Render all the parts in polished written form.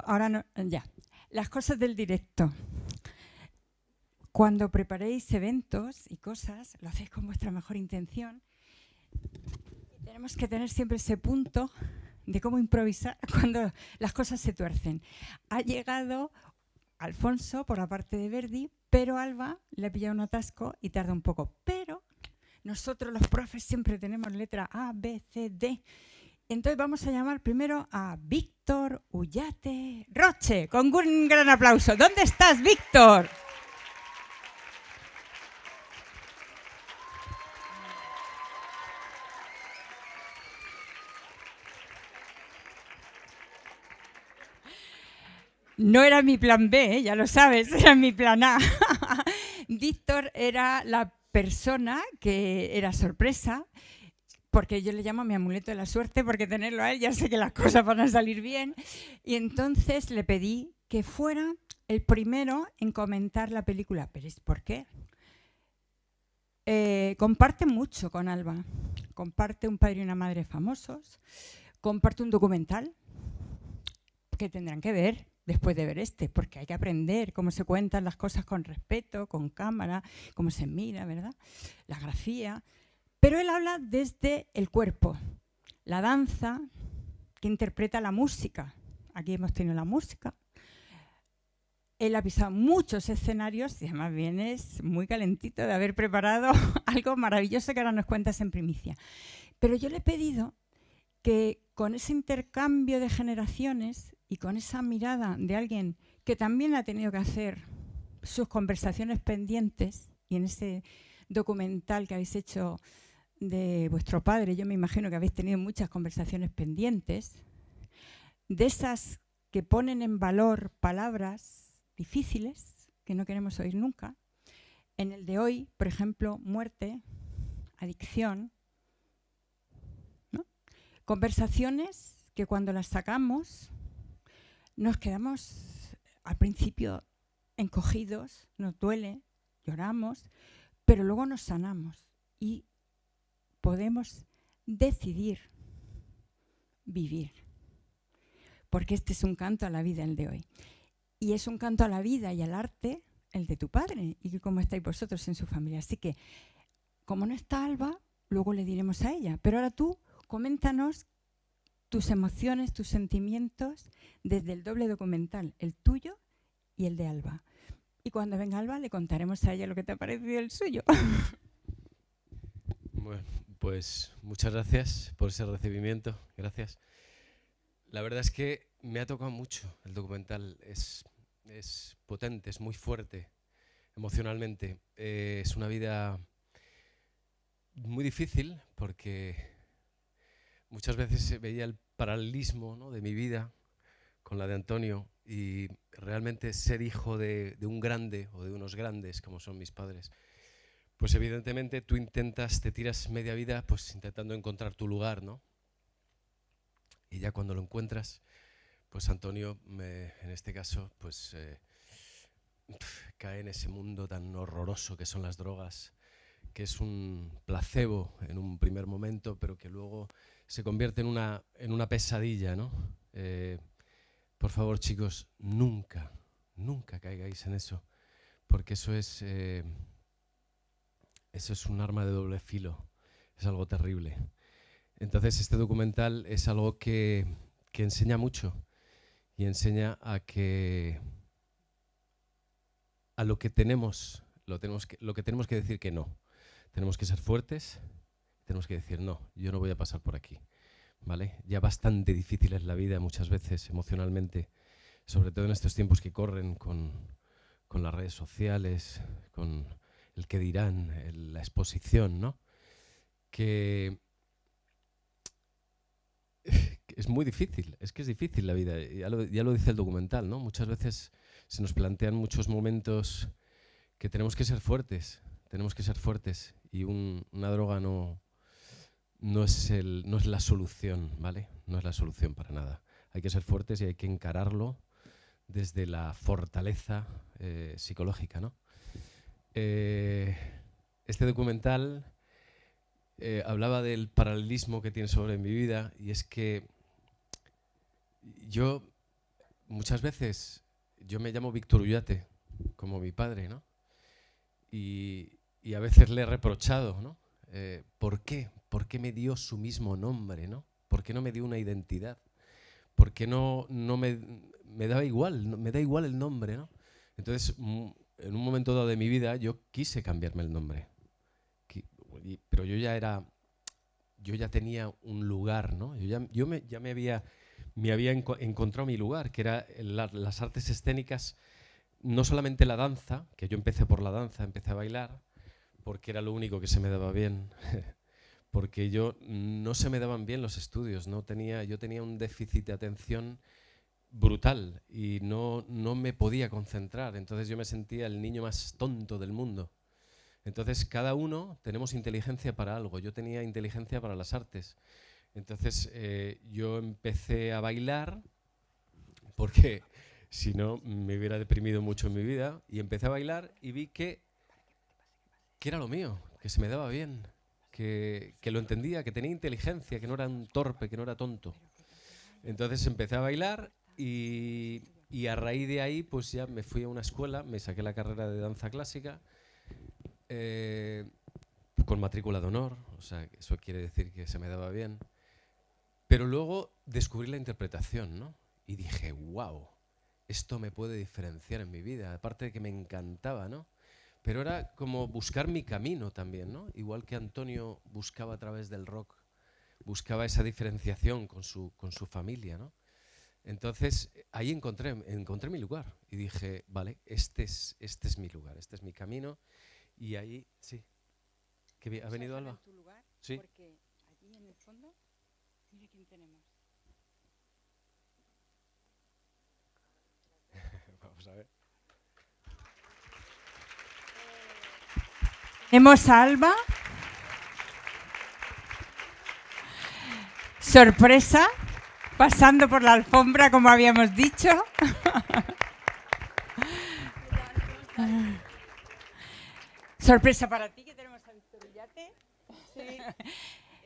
ahora no, ya. Las cosas del directo. Cuando preparéis eventos y cosas, lo hacéis con vuestra mejor intención. Y tenemos que tener siempre ese punto de cómo improvisar cuando las cosas se tuercen. Ha llegado Alfonso por la parte de Verdi, pero Alba le ha pillado un atasco y tarda un poco. Pero nosotros los profes siempre tenemos letra A, B, C, D. Entonces vamos a llamar primero a Víctor Ullate Roche, con un gran aplauso. ¿Dónde estás, Víctor? No era mi plan B, ya lo sabes, era mi plan A. Víctor era la persona que era sorpresa, porque yo le llamo mi amuleto de la suerte, porque tenerlo a él ya sé que las cosas van a salir bien. Y entonces le pedí que fuera el primero en comentar la película. ¿Pero es por qué? Comparte mucho con Alba. Comparte Un padre y una madre famosos. Comparte un documental que tendrán que ver después de ver este, porque hay que aprender cómo se cuentan las cosas con respeto, con cámara, cómo se mira, ¿verdad? La grafía. Pero él habla desde el cuerpo, la danza, que interpreta la música. Aquí hemos tenido la música. Él ha pisado muchos escenarios y además vienes muy calentito de haber preparado algo maravilloso que ahora nos cuentas en primicia. Pero yo le he pedido que con ese intercambio de generaciones y con esa mirada de alguien que también ha tenido que hacer sus conversaciones pendientes, y en ese documental que habéis hecho de vuestro padre, yo me imagino que habéis tenido muchas conversaciones pendientes, de esas que ponen en valor palabras difíciles que no queremos oír nunca. En el de hoy, por ejemplo, muerte, adicción, ¿no? Conversaciones que cuando las sacamos nos quedamos al principio encogidos, nos duele, lloramos, pero luego nos sanamos y podemos decidir vivir. Porque este es un canto a la vida, el de hoy. Y es un canto a la vida y al arte, el de tu padre, y cómo estáis vosotros en su familia. Así que, como no está Alba, luego le diremos a ella. Pero ahora tú, coméntanos tus emociones, tus sentimientos, desde el doble documental, el tuyo y el de Alba. Y cuando venga Alba, le contaremos a ella lo que te ha parecido el suyo. Bueno, pues muchas gracias por ese recibimiento. Gracias. La verdad es que me ha tocado mucho el documental. Es potente, es muy fuerte emocionalmente. Es una vida muy difícil porque muchas veces veía el paralelismo, ¿no?, de mi vida con la de Antonio, y realmente ser hijo de un grande o de unos grandes como son mis padres, pues evidentemente tú te tiras media vida pues intentando encontrar tu lugar, ¿no? Y ya cuando lo encuentras, pues Antonio, en este caso, pues cae en ese mundo tan horroroso que son las drogas, que es un placebo en un primer momento, pero que luego se convierte en una pesadilla, ¿no? Por favor, chicos, nunca caigáis en eso, porque eso es un arma de doble filo, es algo terrible. Entonces este documental es algo que enseña mucho, y enseña a lo que tenemos que decir que no. Tenemos que ser fuertes, tenemos que decir no, yo no voy a pasar por aquí, ¿vale? Ya bastante difícil es la vida muchas veces emocionalmente, sobre todo en estos tiempos que corren con las redes sociales, con el que dirán, la exposición, ¿no? Que es muy difícil, es que es difícil la vida, ya lo dice el documental, ¿no? Muchas veces se nos plantean muchos momentos que tenemos que ser fuertes, y una droga no es la solución, ¿vale? No es la solución para nada. Hay que ser fuertes y hay que encararlo desde la fortaleza psicológica, ¿no? Este documental hablaba del paralelismo que tiene sobre mi vida, y es que yo muchas veces yo me llamo Víctor Ullate, como mi padre, ¿no? Y a veces le he reprochado, ¿no? ¿Por qué? ¿Por qué me dio su mismo nombre, ¿no? ¿Por qué no me dio una identidad? ¿Por qué no me daba igual, me da igual el nombre, ¿no? Entonces, en un momento dado de mi vida, yo quise cambiarme el nombre. Pero yo ya tenía un lugar, ¿no? Yo me había encontrado mi lugar, que era las artes escénicas, no solamente la danza, que yo empecé por la danza, empecé a bailar, porque era lo único que se me daba bien. Porque no se me daban bien los estudios, yo tenía un déficit de atención brutal y no me podía concentrar, entonces yo me sentía el niño más tonto del mundo. Entonces cada uno tenemos inteligencia para algo, yo tenía inteligencia para las artes. Entonces yo empecé a bailar, porque si no me hubiera deprimido mucho en mi vida, y empecé a bailar y vi que era lo mío, que se me daba bien. Que lo entendía, que tenía inteligencia, que no era un torpe, que no era tonto. Entonces empecé a bailar y a raíz de ahí pues ya me fui a una escuela, me saqué la carrera de danza clásica con matrícula de honor, o sea, eso quiere decir que se me daba bien. Pero luego descubrí la interpretación, ¿no? Y dije, wow, esto me puede diferenciar en mi vida, aparte de que me encantaba, ¿no? Pero era como buscar mi camino también, ¿no? Igual que Antonio buscaba a través del rock, buscaba esa diferenciación con su familia, ¿no? Entonces ahí encontré mi lugar y dije, vale, este es mi lugar, este es mi camino. Y ahí, sí. ¿Ha venido Alba? Tu lugar, sí. Porque allí en el fondo, mira quién tenemos. Vamos a ver. Tenemos a Alba. Sorpresa, pasando por la alfombra, como habíamos dicho. Sorpresa para ti, que tenemos a Víctor Ullate. Sí,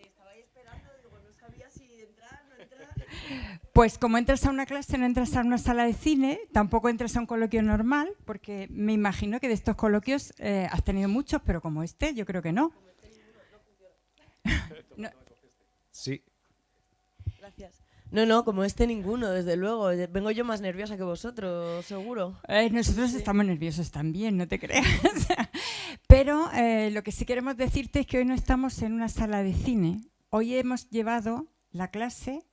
estaba ahí esperando, digo, no sabía si entrar, no entrar. Pues como entras a una clase, no entras a una sala de cine, tampoco entras a un coloquio normal, porque me imagino que de estos coloquios has tenido muchos, pero como este, yo creo que no. Como este ninguno, no funciona. No. Sí. Gracias. No, como este ninguno, desde luego. Vengo yo más nerviosa que vosotros, seguro. Nosotros estamos nerviosos también, no te creas. Pero lo que sí queremos decirte es que hoy no estamos en una sala de cine. Hoy hemos llevado la clase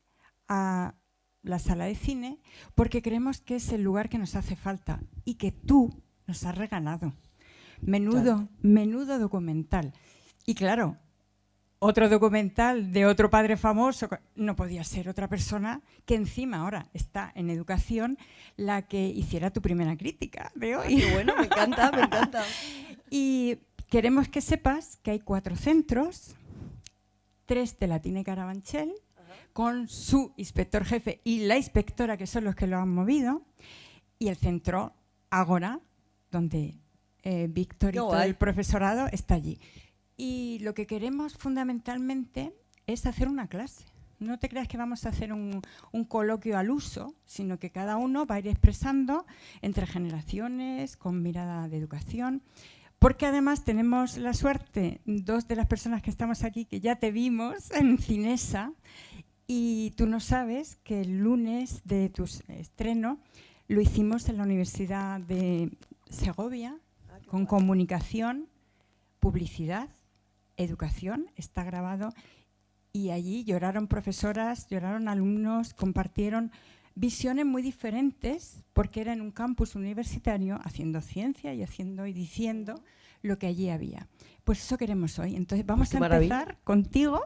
a la sala de cine porque creemos que es el lugar que nos hace falta y que tú nos has regalado. Menudo documental. Y claro, otro documental de otro padre famoso, no podía ser otra persona que encima ahora está en educación la que hiciera tu primera crítica de hoy. Qué bueno, me encanta, me encanta. Y queremos que sepas que hay 4 centros, 3 de la Tine Carabanchel, con su inspector jefe y la inspectora, que son los que lo han movido, y el centro Ágora, donde Víctor y todo el profesorado está allí. Y lo que queremos fundamentalmente es hacer una clase. No te creas que vamos a hacer un coloquio al uso, sino que cada uno va a ir expresando entre generaciones, con mirada de educación. Porque además tenemos la suerte, 2 de las personas que estamos aquí, que ya te vimos en Cinesa, y tú no sabes que el lunes de tu estreno lo hicimos en la Universidad de Segovia, con comunicación, publicidad, educación, está grabado, y allí lloraron profesoras, lloraron alumnos, compartieron visiones muy diferentes, porque era en un campus universitario haciendo ciencia y diciendo lo que allí había. Pues eso queremos hoy. Entonces vamos a empezar contigo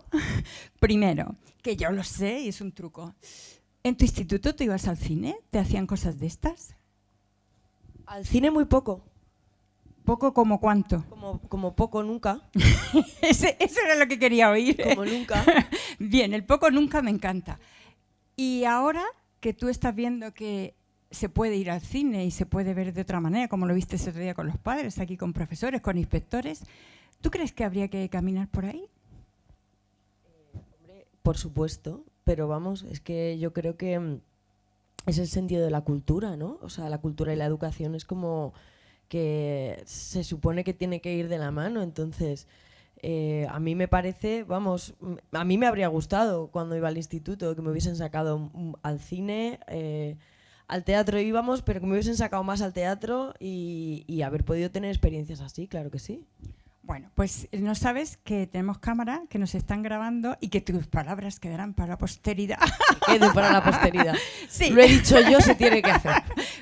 primero, que yo lo sé y es un truco. ¿En tu instituto tú ibas al cine? ¿Te hacían cosas de estas? Al cine muy poco. ¿Poco como cuánto? Como poco nunca. Eso era lo que quería oír. Como nunca. Bien, el poco nunca me encanta. Y ahora que tú estás viendo que se puede ir al cine y se puede ver de otra manera, como lo viste ese otro día con los padres, aquí con profesores, con inspectores, ¿tú crees que habría que caminar por ahí? Hombre, por supuesto, pero vamos, es que yo creo que es el sentido de la cultura, ¿no? O sea, la cultura y la educación es como que se supone que tiene que ir de la mano, entonces a mí me parece, vamos, a mí me habría gustado cuando iba al instituto que me hubiesen sacado al cine, al teatro íbamos, pero que me hubiesen sacado más al teatro y haber podido tener experiencias así, claro que sí. Bueno, pues no sabes que tenemos cámara, que nos están grabando y que tus palabras quedarán para la posteridad. Que quede para la posteridad. Sí. Lo he dicho yo, se tiene que hacer.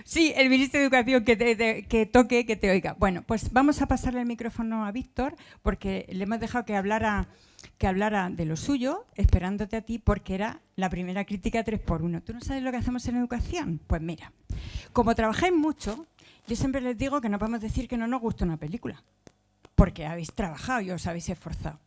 Sí, el ministro de Educación que toque, que te oiga. Bueno, pues vamos a pasarle el micrófono a Víctor porque le hemos dejado que hablara de lo suyo, esperándote a ti, porque era la primera crítica 3x1. ¿Tú no sabes lo que hacemos en educación? Pues mira, como trabajáis mucho, yo siempre les digo que no podemos decir que no nos gusta una película, porque habéis trabajado y os habéis esforzado.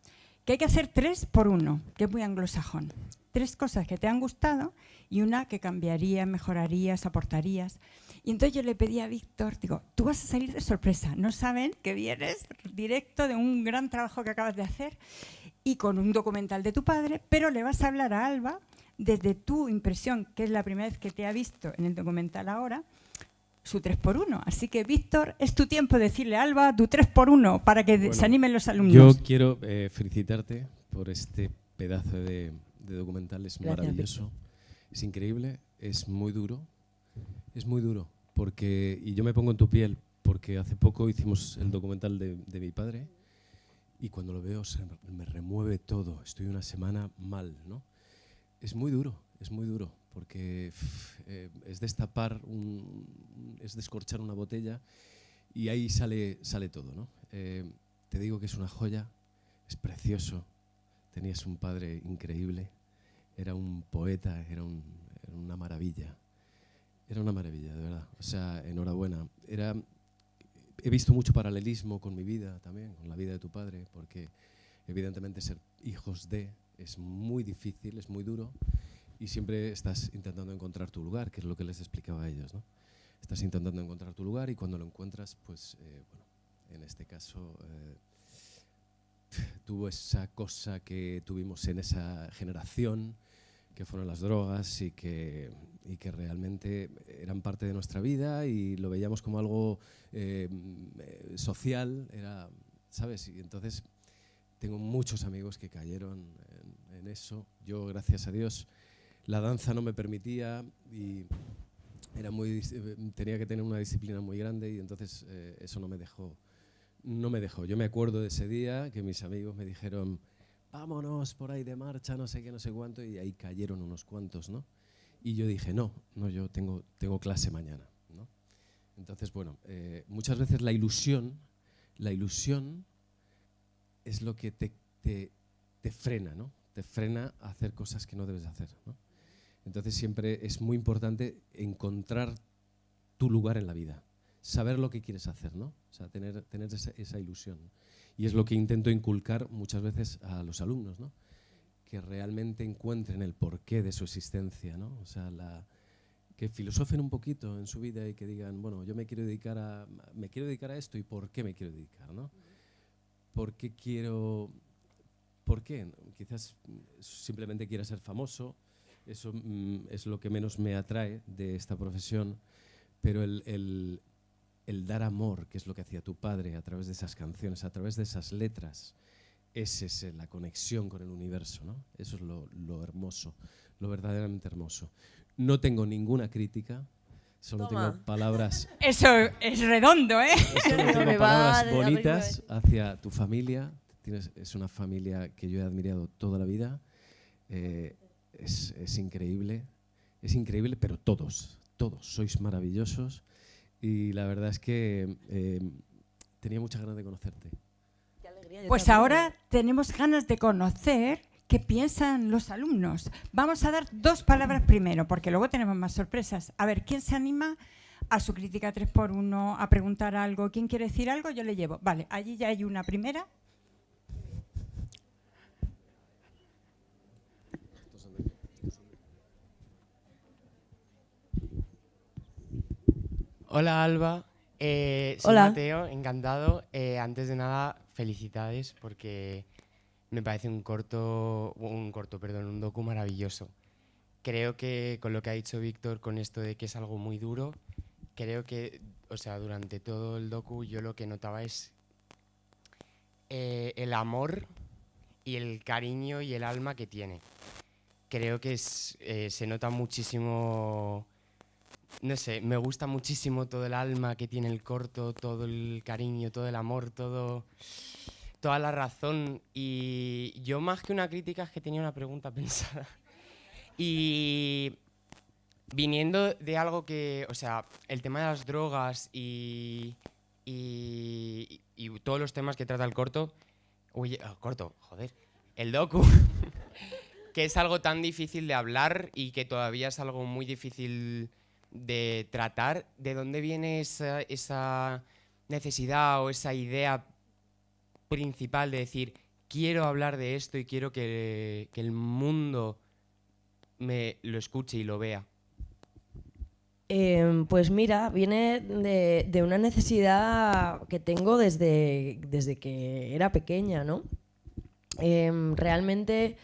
Que hay que hacer 3x1, que es muy anglosajón. 3 cosas que te han gustado y una que cambiarías, mejorarías, aportarías. Y entonces yo le pedí a Víctor, digo, tú vas a salir de sorpresa, no saben que vienes directo de un gran trabajo que acabas de hacer y con un documental de tu padre, pero le vas a hablar a Alba desde tu impresión, que es la primera vez que te ha visto en el documental ahora, su 3x1. Así que, Víctor, es tu tiempo de decirle a Alba tu 3x1 para que se animen los alumnos. Yo quiero felicitarte por este pedazo de documental, es maravilloso, es increíble, es muy duro, porque, y yo me pongo en tu piel, porque hace poco hicimos el documental de mi padre y cuando lo veo me remueve todo, estoy una semana mal, ¿no? Es muy duro, porque es destapar, es descorchar una botella y ahí sale todo, ¿no? Te digo que es una joya, es precioso, tenías un padre increíble, era un poeta, era una maravilla, de verdad, o sea, enhorabuena. He visto mucho paralelismo con mi vida también, con la vida de tu padre, porque evidentemente ser hijos de es muy difícil, es muy duro, y siempre estás intentando encontrar tu lugar, que es lo que les explicaba a ellos, ¿no? Estás intentando encontrar tu lugar y cuando lo encuentras, pues, bueno, en este caso, tuvo esa cosa que tuvimos en esa generación, que fueron las drogas y que realmente eran parte de nuestra vida y lo veíamos como algo social, era, ¿sabes? Y entonces tengo muchos amigos que cayeron en eso. Yo, gracias a Dios, la danza no me permitía y tenía que tener una disciplina muy grande y entonces eso no me dejó. Yo me acuerdo de ese día que mis amigos me dijeron, vámonos por ahí de marcha, no sé qué, no sé cuánto, y ahí cayeron unos cuantos, ¿no? Y yo dije, no, yo tengo clase mañana, ¿no? Entonces, bueno, muchas veces la ilusión es lo que te frena, ¿no? Te frena a hacer cosas que no debes hacer, ¿no? Entonces siempre es muy importante encontrar tu lugar en la vida, saber lo que quieres hacer, ¿no? O sea, tener esa ilusión. Y es lo que intento inculcar muchas veces a los alumnos, ¿no? Que realmente encuentren el porqué de su existencia, ¿no? O sea, que filosofen un poquito en su vida y que digan, bueno, yo me quiero dedicar a esto y ¿por qué me quiero dedicar, ¿no? ¿Por qué? Quizás simplemente quiera ser famoso, eso es lo que menos me atrae de esta profesión, pero el dar amor, que es lo que hacía tu padre a través de esas canciones, a través de esas letras, esa es la conexión con el universo, ¿no? Eso es lo hermoso, lo verdaderamente hermoso. No tengo ninguna crítica, solo tengo palabras... Eso es redondo, ¿eh? Solo tengo palabras bonitas hacia tu familia. Es una familia que yo he admirado toda la vida. Es increíble, pero todos sois maravillosos y la verdad es que tenía muchas ganas de conocerte. Qué alegría, pues ahora tenemos ganas de conocer qué piensan los alumnos. Vamos a dar 2 palabras primero, porque luego tenemos más sorpresas. A ver, ¿quién se anima a su crítica 3x1, a preguntar algo? ¿Quién quiere decir algo? Yo le llevo. Vale, allí ya hay una primera. Hola Alba, soy Hola. Mateo, encantado. Antes de nada, felicidades porque me parece un docu maravilloso. creo que con lo que ha dicho Víctor, con esto de que es algo muy duro, creo que, o sea, durante todo el docu yo lo que notaba es el amor y el cariño y el alma que tiene. Creo que se nota muchísimo, no sé, me gusta muchísimo todo el alma que tiene el corto, todo el cariño, todo el amor, toda la razón. Y yo más que una crítica es que tenía una pregunta pensada. Y viniendo de algo que, o sea, el tema de las drogas y todos los temas que trata el corto, el docu, que es algo tan difícil de hablar y que todavía es algo muy difícil de tratar, ¿de dónde viene esa necesidad o esa idea principal de decir, quiero hablar de esto y quiero que el mundo me lo escuche y lo vea? Pues mira, viene de una necesidad que tengo desde que era pequeña, ¿no? Realmente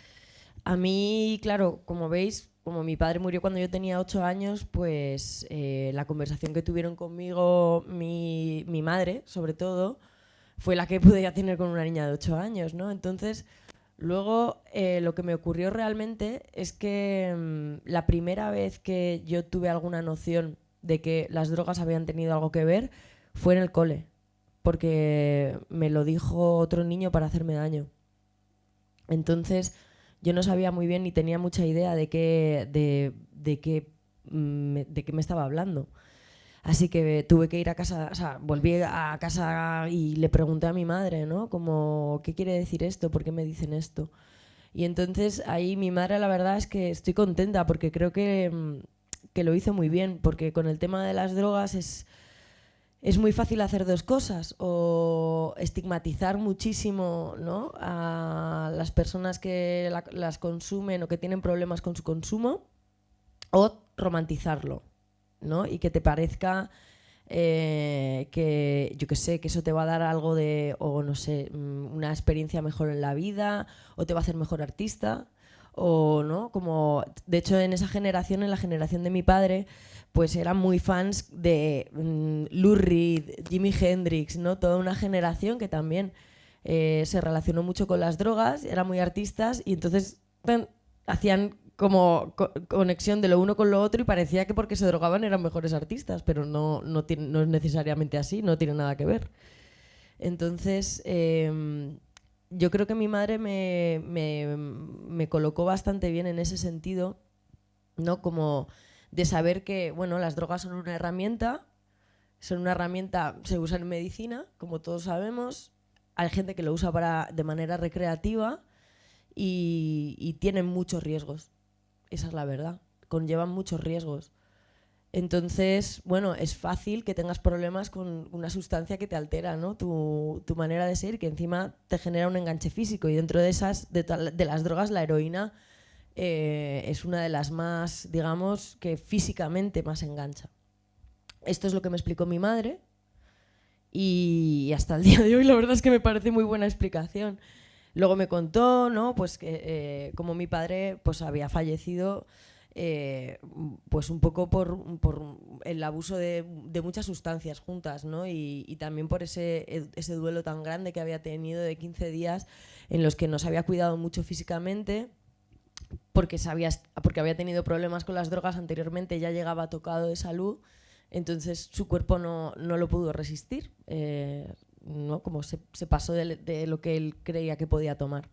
a mí, claro, como veis, como mi padre murió cuando yo tenía 8 años, pues la conversación que tuvieron conmigo mi madre, sobre todo, fue la que podía tener con una niña de 8 años, ¿no? Entonces, luego lo que me ocurrió realmente es que la primera vez que yo tuve alguna noción de que las drogas habían tenido algo que ver fue en el cole, porque me lo dijo otro niño para hacerme daño. Entonces, yo no sabía muy bien ni tenía mucha idea de qué me estaba hablando. Así que tuve que ir a casa, o sea, volví a casa y le pregunté a mi madre, ¿no? Como, ¿qué quiere decir esto? ¿Por qué me dicen esto? Y entonces ahí mi madre, la verdad es que estoy contenta porque creo que lo hizo muy bien, porque con el tema de las drogas es muy fácil hacer dos cosas, o estigmatizar muchísimo, ¿no?, a las personas que las consumen o que tienen problemas con su consumo, o romantizarlo, ¿no? Y que te parezca que, yo qué sé, que eso te va a dar algo de, o no sé, una experiencia mejor en la vida, o te va a hacer mejor artista, o no, como de hecho en esa generación, en la generación de mi padre, pues eran muy fans de Lou Reed, Jimi Hendrix, ¿no? Toda una generación que también se relacionó mucho con las drogas, eran muy artistas y entonces hacían como conexión de lo uno con lo otro y parecía que porque se drogaban eran mejores artistas, pero no es necesariamente así, no tiene nada que ver. Entonces, yo creo que mi madre me colocó bastante bien en ese sentido, ¿no? Como de saber que, bueno, las drogas son una herramienta, se usan en medicina, como todos sabemos, hay gente que lo usa de manera recreativa y tienen muchos riesgos. Esa es la verdad, conllevan muchos riesgos. Entonces, bueno, es fácil que tengas problemas con una sustancia que te altera, ¿no?, tu manera de ser, que encima te genera un enganche físico. Y dentro de las drogas, la heroína es una de las más, digamos, que físicamente más engancha. Esto es lo que me explicó mi madre y hasta el día de hoy la verdad es que me parece muy buena explicación. Luego me contó, ¿no?, pues que como mi padre pues había fallecido pues un poco por el abuso de muchas sustancias juntas, ¿no? Y también por ese duelo tan grande que había tenido de 15 días en los que no se había cuidado mucho físicamente porque había tenido problemas con las drogas anteriormente, ya llegaba tocado de salud, entonces su cuerpo no lo pudo resistir, ¿no? Como se pasó de lo que él creía que podía tomar.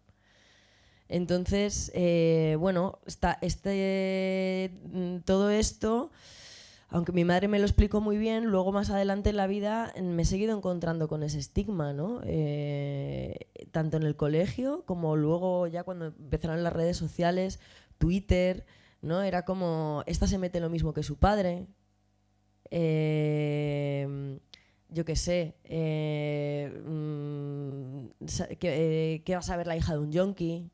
Entonces, bueno, todo esto, aunque mi madre me lo explicó muy bien, luego más adelante en la vida me he seguido encontrando con ese estigma, ¿no? Tanto en el colegio como luego ya cuando empezaron las redes sociales, Twitter, ¿no? Era como, esta se mete lo mismo que su padre. Yo qué sé, ¿qué va a saber la hija de un yonki?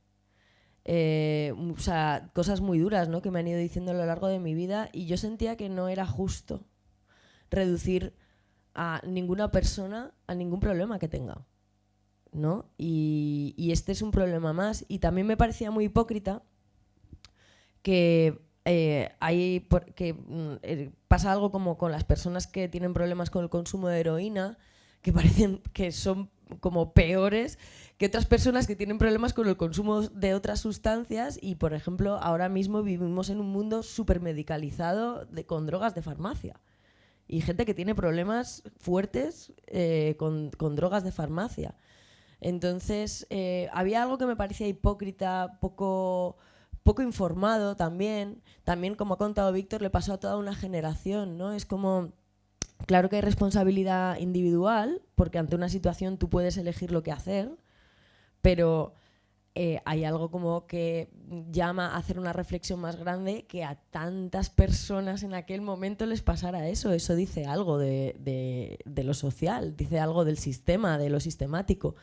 O sea, cosas muy duras, ¿no?, que me han ido diciendo a lo largo de mi vida, y yo sentía que no era justo reducir a ninguna persona a ningún problema que tenga, ¿no? Y este es un problema más. Y también me parecía muy hipócrita que pasa algo como con las personas que tienen problemas con el consumo de heroína, que parecen que son como peores que otras personas que tienen problemas con el consumo de otras sustancias y, por ejemplo, ahora mismo vivimos en un mundo súper medicalizado con drogas de farmacia y gente que tiene problemas fuertes con drogas de farmacia. Entonces, había algo que me parecía hipócrita, poco informado también. También, como ha contado Víctor, le pasó a toda una generación, ¿no? Es como... Claro que hay responsabilidad individual, porque ante una situación tú puedes elegir lo que hacer, pero hay algo como que llama a hacer una reflexión más grande que a tantas personas en aquel momento les pasara eso. Eso dice algo de lo social, dice algo del sistema, de lo sistemático.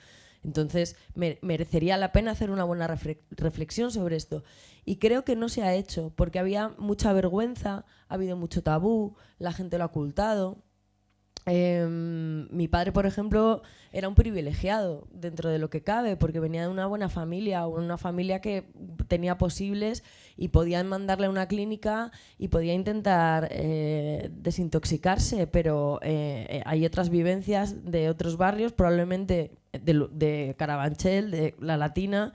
Entonces, merecería la pena hacer una buena reflexión sobre esto. Y creo que no se ha hecho, porque había mucha vergüenza, ha habido mucho tabú, la gente lo ha ocultado. Mi padre, por ejemplo, era un privilegiado dentro de lo que cabe, porque venía de una buena familia, una familia que tenía posibles y podían mandarle a una clínica y podía intentar desintoxicarse, pero hay otras vivencias de otros barrios, probablemente de Carabanchel, de La Latina,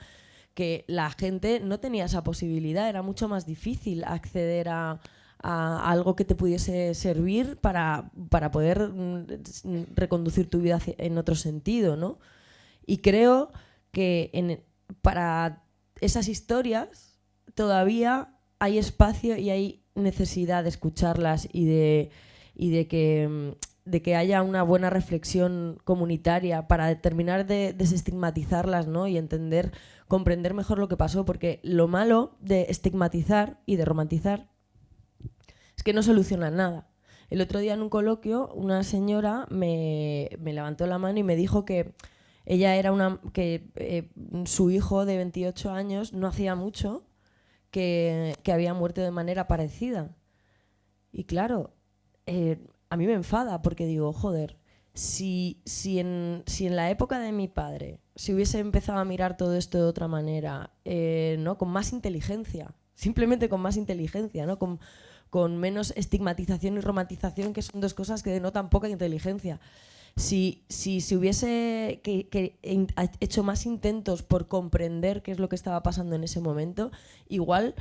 que la gente no tenía esa posibilidad, era mucho más difícil acceder a algo que te pudiese servir para poder reconducir tu vida en otro sentido, ¿no? Y creo que para esas historias todavía hay espacio y hay necesidad de escucharlas y de que haya una buena reflexión comunitaria para terminar de desestigmatizarlas, ¿no? Y comprender mejor lo que pasó, porque lo malo de estigmatizar y de romantizar es que no soluciona nada. El otro día en un coloquio una señora me levantó la mano y me dijo que ella era su hijo de 28 años no hacía mucho que había muerto de manera parecida. Y claro, a mí me enfada porque digo, joder, si en la época de mi padre se hubiese empezado a mirar todo esto de otra manera, ¿no? Con más inteligencia, simplemente con más inteligencia, ¿no? Con menos estigmatización y romantización, que son dos cosas que denotan poca inteligencia. Si se hubiese hecho más intentos por comprender qué es lo que estaba pasando en ese momento, igual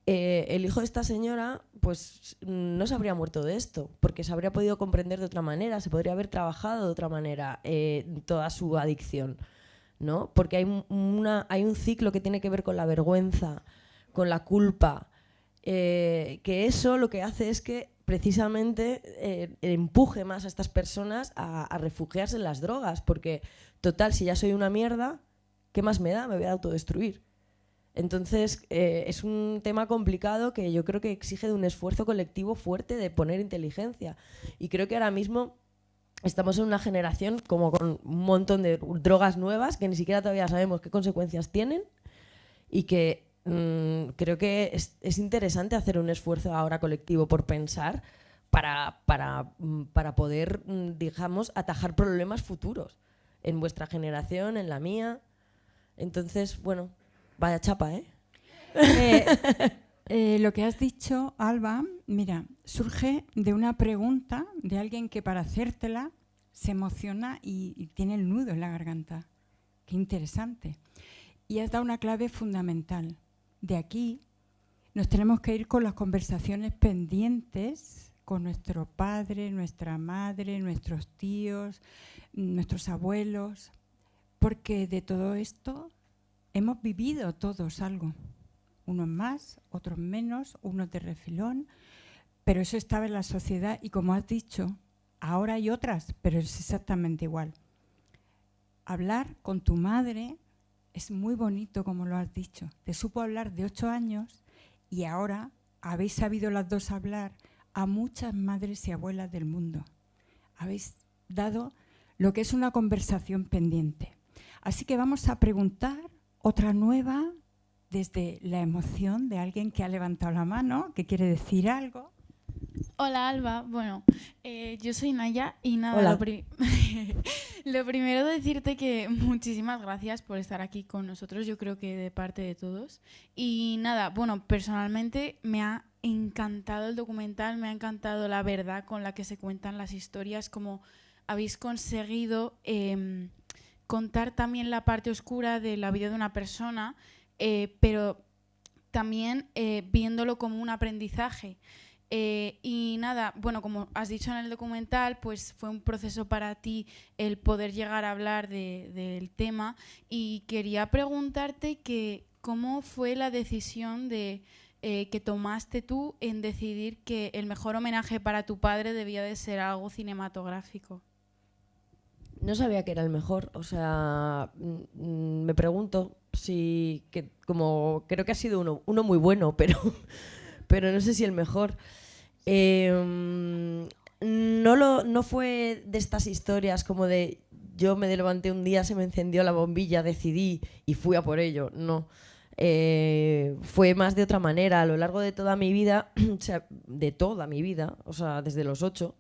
el hijo de esta señora pues no se habría muerto de esto, porque se habría podido comprender de otra manera, se podría haber trabajado de otra manera toda su adicción, ¿no? Porque hay un ciclo que tiene que ver con la vergüenza, con la culpa, que eso lo que hace es que precisamente empuje más a estas personas a refugiarse en las drogas, porque total, si ya soy una mierda, ¿qué más me da? Me voy a autodestruir. Entonces es un tema complicado que yo creo que exige de un esfuerzo colectivo fuerte de poner inteligencia, y creo que ahora mismo estamos en una generación como con un montón de drogas nuevas que ni siquiera todavía sabemos qué consecuencias tienen, y que creo que es interesante hacer un esfuerzo ahora colectivo por pensar para poder, digamos, atajar problemas futuros en vuestra generación, en la mía. Entonces, bueno, vaya chapa, ¿eh? Lo que has dicho, Alba, mira, surge de una pregunta de alguien que para hacértela se emociona y tiene el nudo en la garganta. Qué interesante. Y has dado una clave fundamental. De aquí nos tenemos que ir con las conversaciones pendientes con nuestro padre, nuestra madre, nuestros tíos, nuestros abuelos, porque de todo esto hemos vivido todos algo. Unos más, otros menos, unos de refilón, pero eso estaba en la sociedad y, como has dicho, ahora hay otras, pero es exactamente igual. Hablar con tu madre es muy bonito, como lo has dicho. Te supo hablar de 8 años y ahora habéis sabido las dos hablar a muchas madres y abuelas del mundo. Habéis dado lo que es una conversación pendiente. Así que vamos a preguntar otra nueva desde la emoción de alguien que ha levantado la mano, que quiere decir algo. Hola, Alba. Bueno, yo soy Naya y nada, Hola. Lo primero decirte que muchísimas gracias por estar aquí con nosotros, yo creo que de parte de todos. Y nada, bueno, personalmente me ha encantado el documental, me ha encantado la verdad con la que se cuentan las historias, como habéis conseguido contar también la parte oscura de la vida de una persona, pero también viéndolo como un aprendizaje. Y nada, bueno, como has dicho en el documental, pues fue un proceso para ti el poder llegar a hablar del tema, y quería preguntarte que cómo fue la decisión que tomaste tú en decidir que el mejor homenaje para tu padre debía de ser algo cinematográfico. No sabía que era el mejor, o sea, me pregunto si, como creo que ha sido uno muy bueno, pero no sé si el mejor. No fue de estas historias como de yo me levanté un día, se me encendió la bombilla, decidí y fui a por ello. No. Fue más de otra manera. A lo largo de toda mi vida, o sea, desde los 8,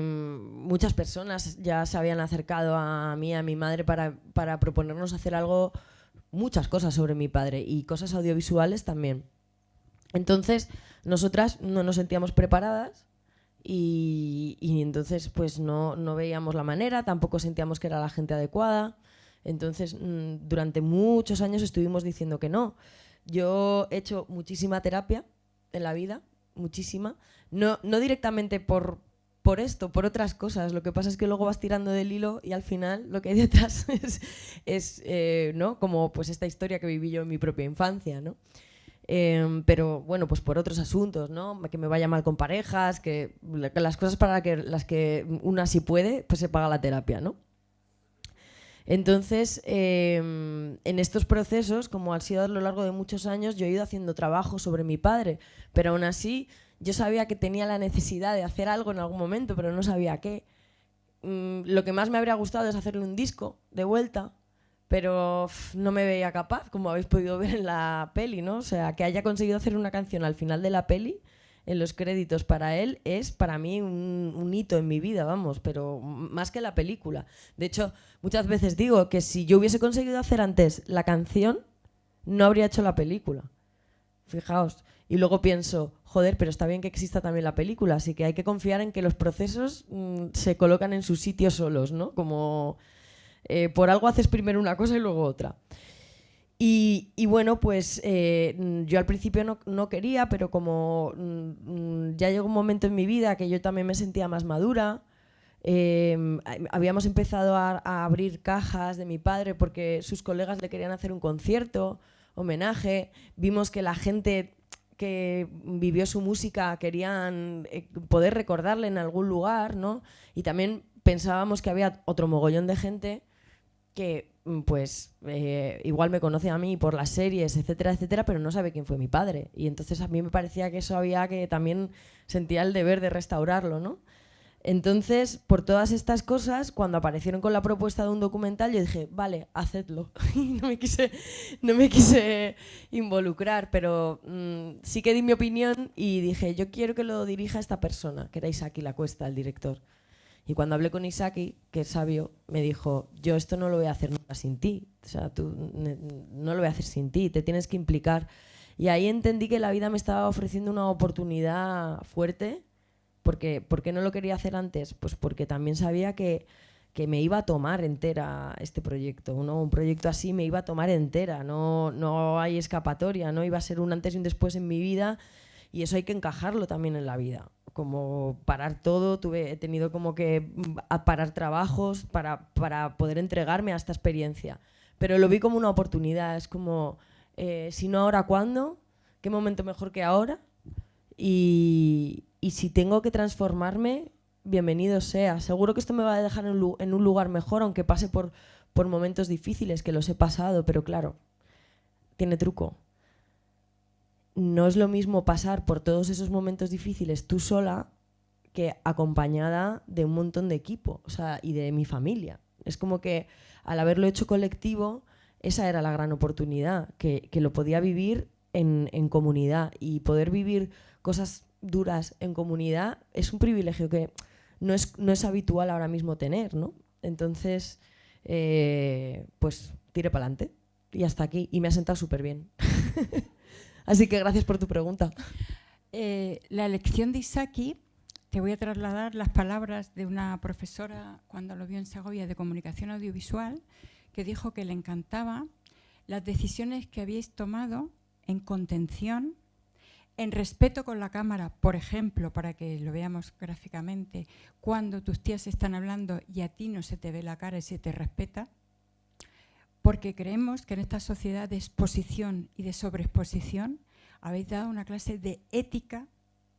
muchas personas ya se habían acercado a mí, a mi madre, para proponernos hacer algo, muchas cosas sobre mi padre y cosas audiovisuales también. Entonces, nosotras no nos sentíamos preparadas y entonces pues no veíamos la manera, tampoco sentíamos que era la gente adecuada. Entonces, durante muchos años estuvimos diciendo que no. Yo he hecho muchísima terapia en la vida, muchísima. No directamente por esto, por otras cosas. Lo que pasa es que luego vas tirando del hilo y al final lo que hay detrás es ¿no? Como pues esta historia que viví yo en mi propia infancia, ¿no? Pero bueno, pues por otros asuntos, ¿no? Que me vaya mal con parejas, que las cosas para las que una sí puede, pues se paga la terapia, ¿no? Entonces, en estos procesos, como han sido a lo largo de muchos años, yo he ido haciendo trabajo sobre mi padre, pero aún así yo sabía que tenía la necesidad de hacer algo en algún momento, pero no sabía qué. Lo que más me habría gustado es hacerle un disco de vuelta, pero no me veía capaz, como habéis podido ver en la peli, ¿no? O sea, que haya conseguido hacer una canción al final de la peli, en los créditos para él, es para mí un hito en mi vida, vamos, pero más que la película. De hecho, muchas veces digo que si yo hubiese conseguido hacer antes la canción, no habría hecho la película. Fijaos. Y luego pienso, joder, pero está bien que exista también la película, así que hay que confiar en que los procesos se colocan en su sitio solos, ¿no? Como por algo haces primero una cosa y luego otra. Y bueno, pues yo al principio no quería, pero como ya llegó un momento en mi vida que yo también me sentía más madura, habíamos empezado a abrir cajas de mi padre porque sus colegas le querían hacer un concierto, homenaje, vimos que la gente que vivió su música querían poder recordarle en algún lugar, ¿no? Y también pensábamos que había otro mogollón de gente que pues igual me conoce a mí por las series, etcétera, etcétera, pero no sabe quién fue mi padre. Y entonces a mí me parecía que eso había que también sentía el deber de restaurarlo, ¿no? Entonces, por todas estas cosas, cuando aparecieron con la propuesta de un documental, yo dije, vale, hacedlo. Y no me quise involucrar, pero sí que di mi opinión y dije, yo quiero que lo dirija esta persona, que era Isaki Lacuesta, el director. Y cuando hablé con Isaki, que es sabio, me dijo, yo esto no lo voy a hacer nunca sin ti. O sea, tú no lo voy a hacer sin ti, te tienes que implicar. Y ahí entendí que la vida me estaba ofreciendo una oportunidad fuerte. ¿Por qué no lo quería hacer antes? Pues porque también sabía que me iba a tomar entera este proyecto, ¿no? Un proyecto así me iba a tomar entera, no hay escapatoria, ¿no? Iba a ser un antes y un después en mi vida y eso hay que encajarlo también en la vida. Como parar todo, he tenido como que parar trabajos para poder entregarme a esta experiencia. Pero lo vi como una oportunidad, es como, si no ahora, ¿cuándo? ¿Qué momento mejor que ahora? Y si tengo que transformarme, bienvenido sea. Seguro que esto me va a dejar en un lugar mejor, aunque pase por momentos difíciles, que los he pasado, pero claro, tiene truco. No es lo mismo pasar por todos esos momentos difíciles tú sola que acompañada de un montón de equipo, o sea, y de mi familia. Es como que al haberlo hecho colectivo, esa era la gran oportunidad, que lo podía vivir en comunidad, y poder vivir cosas duras en comunidad es un privilegio que no es habitual ahora mismo tener, ¿no? Entonces, pues tiré para adelante y hasta aquí, y me ha sentado súper bien. Así que gracias por tu pregunta. La elección de Isaki, te voy a trasladar las palabras de una profesora cuando lo vio en Segovia de comunicación audiovisual, que dijo que le encantaba las decisiones que habíais tomado en contención, en respeto con la cámara, por ejemplo, para que lo veamos gráficamente, cuando tus tías están hablando y a ti no se te ve la cara y se te respeta, porque creemos que en esta sociedad de exposición y de sobreexposición habéis dado una clase de ética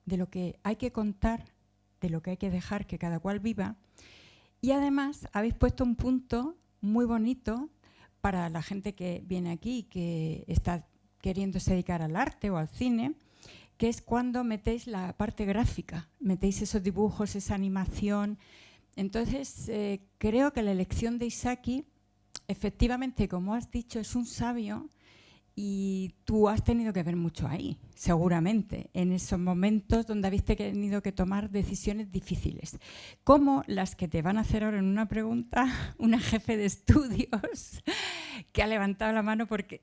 de lo que hay que contar, de lo que hay que dejar que cada cual viva, y además habéis puesto un punto muy bonito para la gente que viene aquí y que está queriéndose dedicar al arte o al cine, que es cuando metéis la parte gráfica, metéis esos dibujos, esa animación. Entonces, creo que la elección de Isaki, efectivamente, como has dicho, es un sabio y tú has tenido que ver mucho ahí, seguramente, en esos momentos donde habéis tenido que tomar decisiones difíciles, como las que te van a hacer ahora en una pregunta una jefe de estudios que ha levantado la mano porque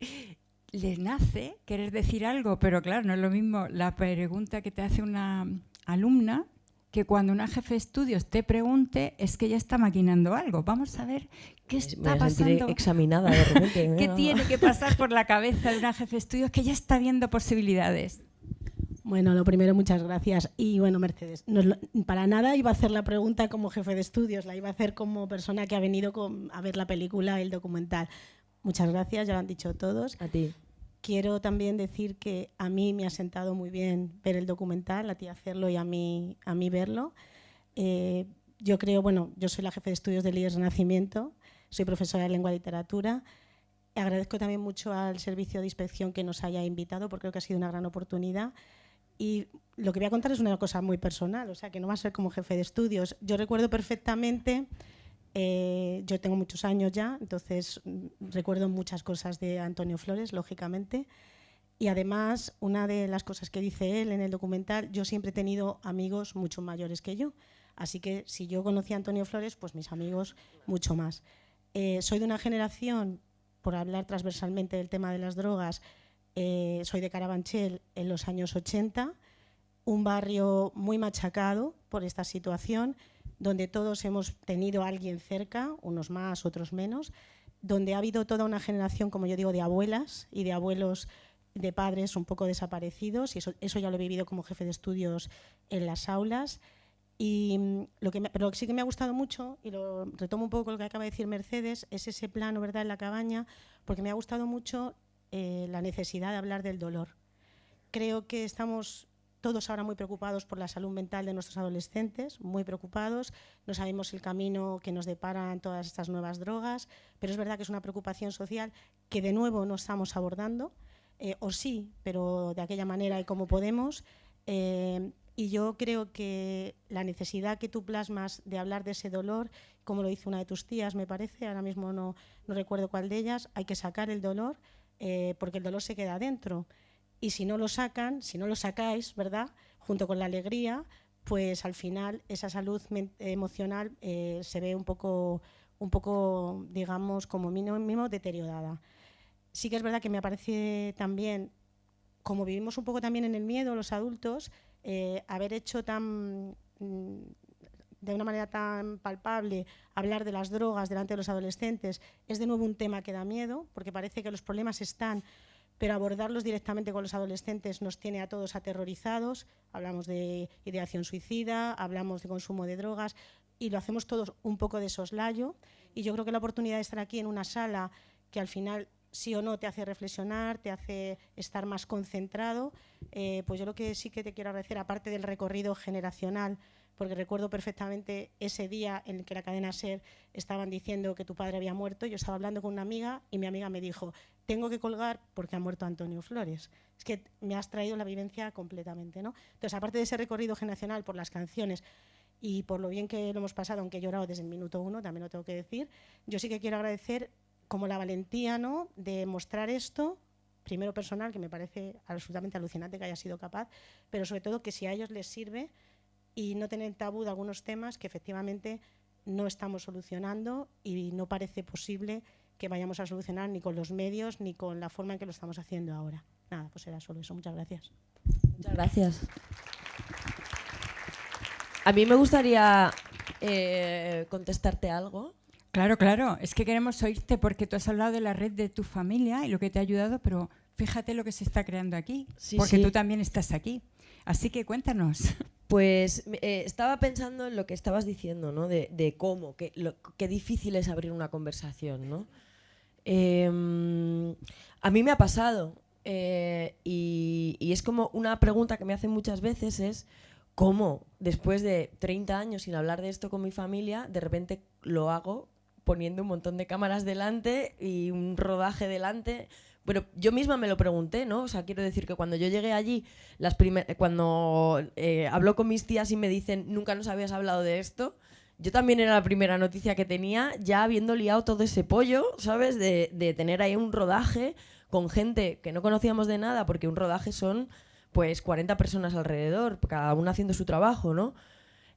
le nace querer decir algo, pero claro, no es lo mismo la pregunta que te hace una alumna que cuando una jefe de estudios te pregunte es que ya está maquinando algo. Vamos a ver qué está pasando. Examinada de repente. ¿Qué tiene que pasar por la cabeza de una jefe de estudios que ya está viendo posibilidades? Bueno, lo primero, muchas gracias. Y bueno, Mercedes, para nada iba a hacer la pregunta como jefe de estudios, la iba a hacer como persona que ha venido a ver la película, el documental. Muchas gracias, ya lo han dicho todos. A ti. Quiero también decir que a mí me ha sentado muy bien ver el documental, a ti hacerlo y a mí verlo. Yo creo, bueno, yo soy la jefe de estudios del IES Renacimiento, soy profesora de lengua y literatura. Agradezco también mucho al servicio de inspección que nos haya invitado, porque creo que ha sido una gran oportunidad. Y lo que voy a contar es una cosa muy personal, o sea, que no va a ser como jefe de estudios. Yo recuerdo perfectamente, yo tengo muchos años ya, entonces recuerdo muchas cosas de Antonio Flores, lógicamente. Y además, una de las cosas que dice él en el documental, yo siempre he tenido amigos mucho mayores que yo. Así que si yo conocí a Antonio Flores, pues mis amigos mucho más. Soy de una generación, por hablar transversalmente del tema de las drogas, soy de Carabanchel en los años 80, un barrio muy machacado por esta situación, donde todos hemos tenido a alguien cerca, unos más, otros menos, donde ha habido toda una generación, como yo digo, de abuelas y de abuelos, de padres un poco desaparecidos, y eso ya lo he vivido como jefe de estudios en las aulas. Y pero lo que sí que me ha gustado mucho, y lo retomo un poco lo que acaba de decir Mercedes, es ese plano, ¿verdad?, en la cabaña, porque me ha gustado mucho la necesidad de hablar del dolor. Creo que estamos todos ahora muy preocupados por la salud mental de nuestros adolescentes, muy preocupados, no sabemos el camino que nos deparan todas estas nuevas drogas, pero es verdad que es una preocupación social que de nuevo no estamos abordando, o sí, pero de aquella manera y como podemos. Y yo creo que la necesidad que tú plasmas de hablar de ese dolor, como lo hizo una de tus tías, me parece, ahora mismo no recuerdo cuál de ellas, hay que sacar el dolor, porque el dolor se queda dentro. Y si no lo sacan, si no lo sacáis, ¿verdad?, junto con la alegría, pues al final esa salud emocional se ve un poco, digamos, como mínimo deteriorada. Sí que es verdad que me parece también, como vivimos un poco también en el miedo los adultos, haber hecho de una manera tan palpable hablar de las drogas delante de los adolescentes es de nuevo un tema que da miedo, porque parece que los problemas están, pero abordarlos directamente con los adolescentes nos tiene a todos aterrorizados. Hablamos de ideación suicida, hablamos de consumo de drogas y lo hacemos todos un poco de soslayo, y yo creo que la oportunidad de estar aquí en una sala que al final sí o no te hace reflexionar, te hace estar más concentrado, pues yo lo que sí que te quiero agradecer, aparte del recorrido generacional, porque recuerdo perfectamente ese día en el que la cadena SER estaban diciendo que tu padre había muerto. Yo estaba hablando con una amiga y mi amiga me dijo, tengo que colgar porque ha muerto Antonio Flores. Es que me has traído la vivencia completamente, ¿no? Entonces, aparte de ese recorrido generacional por las canciones y por lo bien que lo hemos pasado, aunque he llorado desde el minuto 1, también lo tengo que decir, yo sí que quiero agradecer como la valentía, ¿no?, de mostrar esto, primero personal, que me parece absolutamente alucinante que haya sido capaz, pero sobre todo que si a ellos les sirve, y no tener tabú de algunos temas que efectivamente no estamos solucionando y no parece posible que vayamos a solucionar ni con los medios ni con la forma en que lo estamos haciendo ahora. Nada, pues era solo eso. Muchas gracias. Muchas gracias. A mí me gustaría contestarte algo. Claro, claro, es que queremos oírte porque tú has hablado de la red de tu familia y lo que te ha ayudado, pero fíjate lo que se está creando aquí, Sí, porque sí. tú también estás aquí. Así que cuéntanos. Pues estaba pensando en lo que estabas diciendo, ¿no? De cómo, qué difícil es abrir una conversación, ¿no? A mí me ha pasado y es como una pregunta que me hacen muchas veces es cómo después de 30 años sin hablar de esto con mi familia, de repente lo hago poniendo un montón de cámaras delante y un rodaje delante. Bueno, yo misma me lo pregunté, ¿no? O sea, quiero decir que cuando yo llegué allí, cuando hablo con mis tías y me dicen, nunca nos habías hablado de esto, yo también era la primera noticia que tenía, ya habiendo liado todo ese pollo, ¿sabes? De tener ahí un rodaje con gente que no conocíamos de nada, porque un rodaje son, pues, 40 personas alrededor, cada una haciendo su trabajo, ¿no?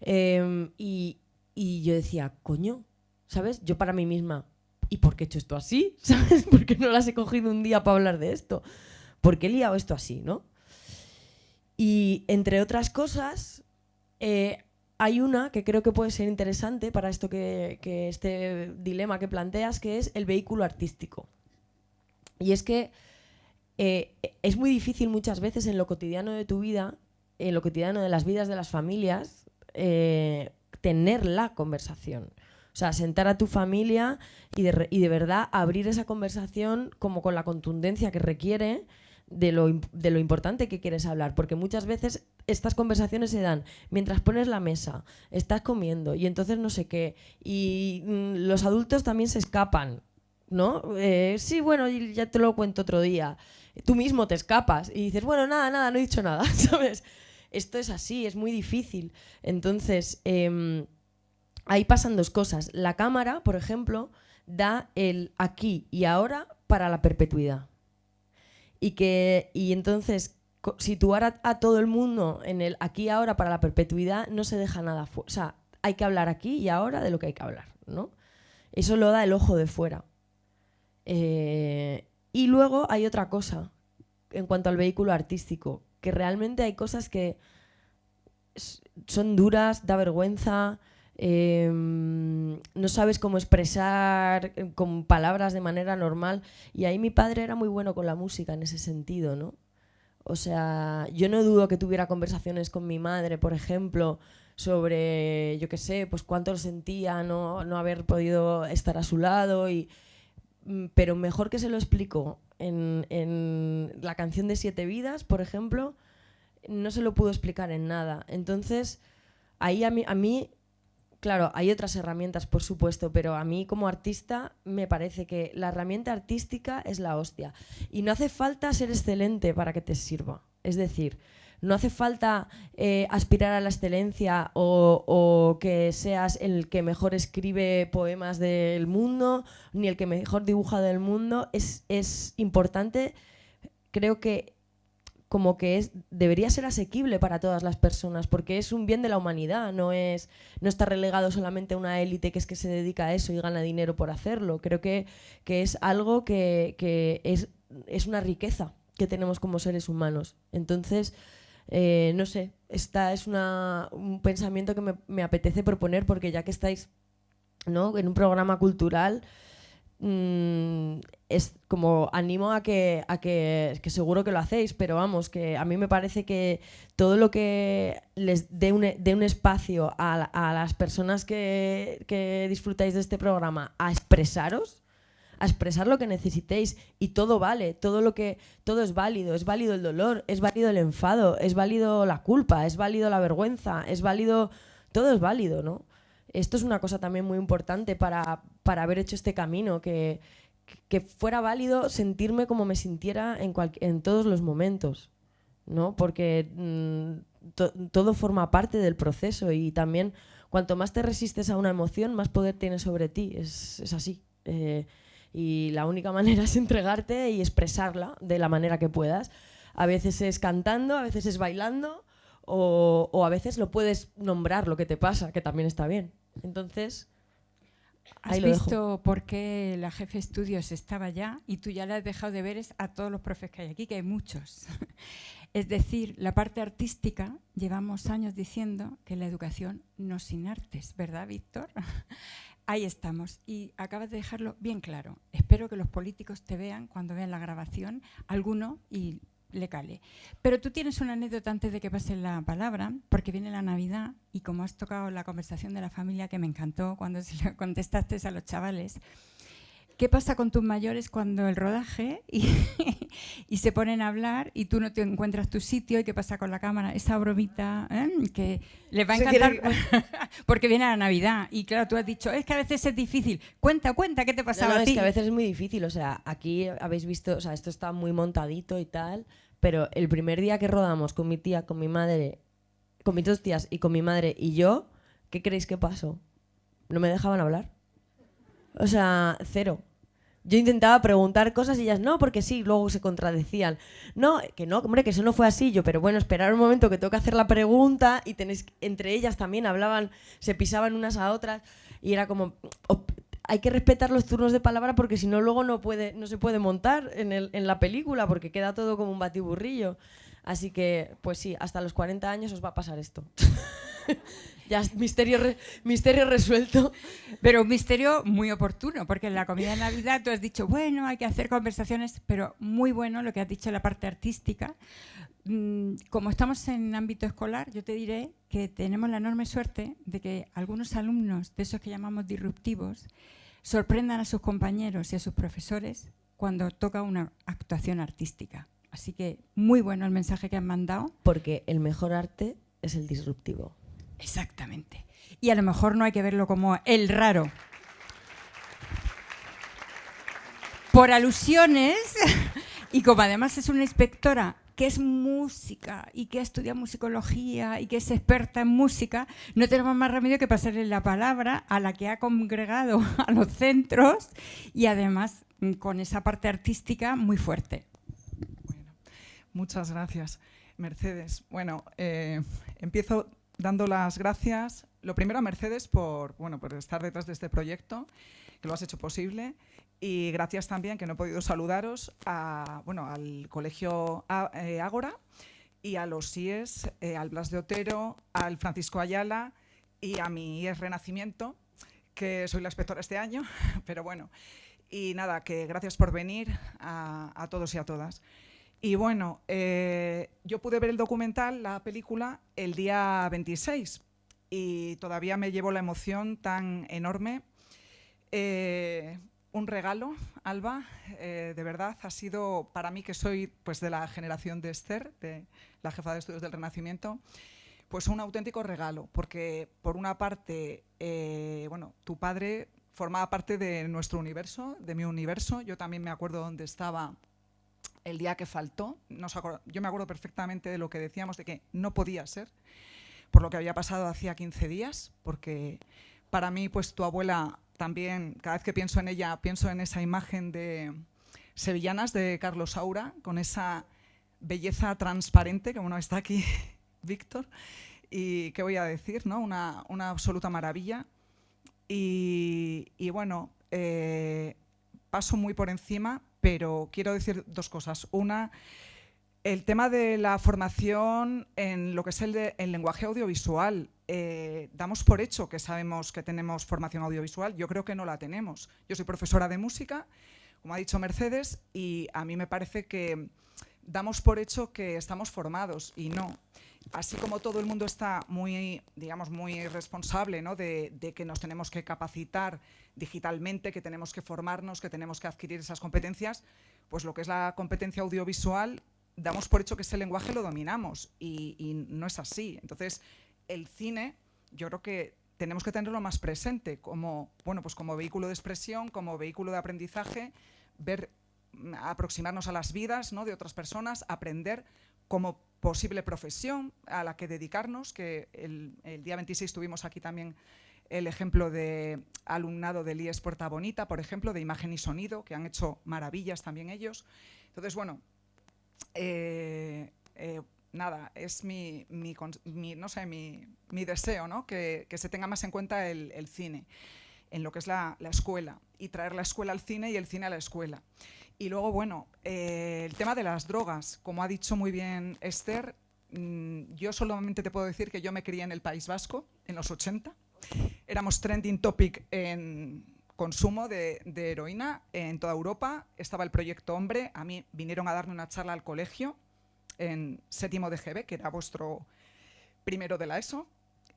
Y yo decía, coño, ¿sabes? Yo para mí misma, ¿y por qué he hecho esto así? ¿Sabes? ¿Por qué no las he cogido un día para hablar de esto? ¿Por qué he liado esto así, no? Y entre otras cosas, hay una que creo que puede ser interesante para esto que este dilema que planteas, que es el vehículo artístico. Y es que es muy difícil muchas veces en lo cotidiano de tu vida, en lo cotidiano de las vidas de las familias, tener la conversación. O sea, sentar a tu familia y de verdad abrir esa conversación como con la contundencia que requiere de lo importante que quieres hablar. Porque muchas veces estas conversaciones se dan mientras pones la mesa, estás comiendo y entonces no sé qué. Y los adultos también se escapan, ¿no? Sí, bueno, ya te lo cuento otro día. Tú mismo te escapas y dices, bueno, nada, no he dicho nada, ¿sabes? Esto es así, es muy difícil. Entonces, ahí pasan dos cosas. La cámara, por ejemplo, da el aquí y ahora para la perpetuidad. Y entonces, situar a todo el mundo en el aquí y ahora para la perpetuidad no se deja nada fuera. O sea, hay que hablar aquí y ahora de lo que hay que hablar, ¿no? Eso lo da el ojo de fuera. Y luego hay otra cosa en cuanto al vehículo artístico, que realmente hay cosas que son duras, da vergüenza, no sabes cómo expresar con palabras de manera normal, y ahí mi padre era muy bueno con la música en ese sentido, ¿no? O sea, yo no dudo que tuviera conversaciones con mi madre, por ejemplo, sobre, yo qué sé, pues cuánto lo sentía no haber podido estar a su lado, pero mejor que se lo explico en la canción de 7 vidas, por ejemplo, no se lo pudo explicar en nada. Entonces, ahí a mí, claro, hay otras herramientas, por supuesto, pero a mí como artista me parece que la herramienta artística es la hostia. Y no hace falta ser excelente para que te sirva. Es decir, no hace falta aspirar a la excelencia o que seas el que mejor escribe poemas del mundo, ni el que mejor dibuja del mundo. Es importante, creo que como que debería ser asequible para todas las personas, porque es un bien de la humanidad, no está relegado solamente a una élite que es que se dedica a eso y gana dinero por hacerlo. Creo que es algo que es una riqueza que tenemos como seres humanos. Entonces, no sé, esta es un pensamiento que me apetece proponer, porque ya que estáis, ¿no?, en un programa cultural, es como animo a que seguro que lo hacéis, pero vamos, que a mí me parece que todo lo que les dé un espacio a las personas que disfrutáis de este programa a expresaros, a expresar lo que necesitéis, y todo vale, todo es válido el dolor, es válido el enfado, es válido la culpa, es válido la vergüenza, todo es válido, ¿no? Esto es una cosa también muy importante para haber hecho este camino, que fuera válido sentirme como me sintiera en todos los momentos, ¿no? Porque todo forma parte del proceso, y también cuanto más te resistes a una emoción, más poder tienes sobre ti, es así. Y la única manera es entregarte y expresarla de la manera que puedas. A veces es cantando, a veces es bailando, o a veces lo puedes nombrar lo que te pasa, que también está bien. Entonces, ¿has visto por qué la jefe de estudios estaba allá y tú ya le has dejado de ver a todos los profes que hay aquí, que hay muchos? Es decir, la parte artística, llevamos años diciendo que la educación no sin artes, ¿verdad, Víctor? Ahí estamos. Y acabas de dejarlo bien claro. Espero que los políticos te vean cuando vean la grabación, alguno, y le cale. Pero tú tienes una anécdota antes de que pase la palabra, porque viene la Navidad y como has tocado la conversación de la familia, que me encantó cuando se lo contestaste a los chavales. ¿Qué pasa con tus mayores cuando el rodaje y se ponen a hablar y tú no te encuentras tu sitio? ¿Y qué pasa con la cámara? Esa bromita que les va a encantar porque viene la Navidad. Y claro, tú has dicho, es que a veces es difícil. Cuenta, ¿qué te pasaba a ti? Es que a veces es muy difícil. O sea, aquí habéis visto, o sea, esto está muy montadito y tal, pero el primer día que rodamos con mi tía, con mi madre, con mis 2 tías y con mi madre y yo, ¿qué creéis que pasó? No me dejaban hablar. O sea, cero. Yo intentaba preguntar cosas y ellas no, porque sí, luego se contradecían. No, hombre, que eso no fue así. Yo, pero bueno, esperar un momento que tengo que hacer la pregunta y entre ellas también hablaban, se pisaban unas a otras y era como, hay que respetar los turnos de palabra porque si no luego no se puede montar en la película porque queda todo como un batiburrillo. Así que, pues sí, hasta los 40 años os va a pasar esto. Ya, misterio resuelto. Pero un misterio muy oportuno, porque en la comida de Navidad tú has dicho, bueno, hay que hacer conversaciones, pero muy bueno lo que has dicho en la parte artística. Como estamos en ámbito escolar, yo te diré que tenemos la enorme suerte de que algunos alumnos de esos que llamamos disruptivos sorprendan a sus compañeros y a sus profesores cuando toca una actuación artística. Así que muy bueno el mensaje que han mandado. Porque el mejor arte es el disruptivo. Exactamente. Y a lo mejor no hay que verlo como el raro. Por alusiones, y como además es una inspectora que es música y que estudia musicología y que es experta en música, no tenemos más remedio que pasarle la palabra a la que ha congregado a los centros y además con esa parte artística muy fuerte. Bueno, muchas gracias, Mercedes. Bueno, empiezo dando las gracias, lo primero a Mercedes por estar detrás de este proyecto, que lo has hecho posible, y gracias también, que no he podido saludaros, al Colegio Ágora y a los IES, al Blas de Otero, al Francisco Ayala y a mi IES Renacimiento, que soy la inspectora este año, pero bueno, y nada, que gracias por venir a todos y a todas. Y bueno, yo pude ver el documental, la película, el día 26 y todavía me llevo la emoción tan enorme. Un regalo, Alba, de verdad, ha sido para mí, que soy pues de la generación de Esther, de la jefa de estudios del Renacimiento, pues un auténtico regalo, porque por una parte, tu padre formaba parte de nuestro universo, de mi universo. Yo también me acuerdo dónde estaba el día que faltó. Yo me acuerdo perfectamente de lo que decíamos, de que no podía ser, por lo que había pasado hacía 15 días, porque para mí, pues tu abuela también, cada vez que pienso en ella, pienso en esa imagen de Sevillanas de Carlos Saura, con esa belleza transparente, que bueno, está aquí Víctor, y qué voy a decir, ¿no? Una absoluta maravilla. Y bueno, paso muy por encima, pero quiero decir 2 cosas. Una, el tema de la formación en lo que es el lenguaje audiovisual. Damos por hecho que sabemos que tenemos formación audiovisual. Yo creo que no la tenemos. Yo soy profesora de música, como ha dicho Mercedes, y a mí me parece que damos por hecho que estamos formados y no. Así como todo el mundo está muy responsable, ¿no?, de que nos tenemos que capacitar digitalmente, que tenemos que formarnos, que tenemos que adquirir esas competencias, pues lo que es la competencia audiovisual, damos por hecho que ese lenguaje lo dominamos y no es así. Entonces, el cine, yo creo que tenemos que tenerlo más presente como vehículo de expresión, como vehículo de aprendizaje, aproximarnos a las vidas, ¿no?, de otras personas, aprender como posible profesión a la que dedicarnos, que el día 26 tuvimos aquí también el ejemplo de alumnado del IES Puerta Bonita, por ejemplo, de imagen y sonido, que han hecho maravillas también ellos. Entonces, bueno, nada, es mi deseo, ¿no?, que se tenga más en cuenta el cine. en lo que es la escuela, y traer la escuela al cine y el cine a la escuela. Y luego, bueno, el tema de las drogas, como ha dicho muy bien Esther, yo solamente te puedo decir que yo me crié en el País Vasco, en los 80. Éramos trending topic en consumo de heroína en toda Europa. Estaba el Proyecto Hombre. A mí vinieron a darme una charla al colegio en 7º de GB, que era vuestro primero de la ESO.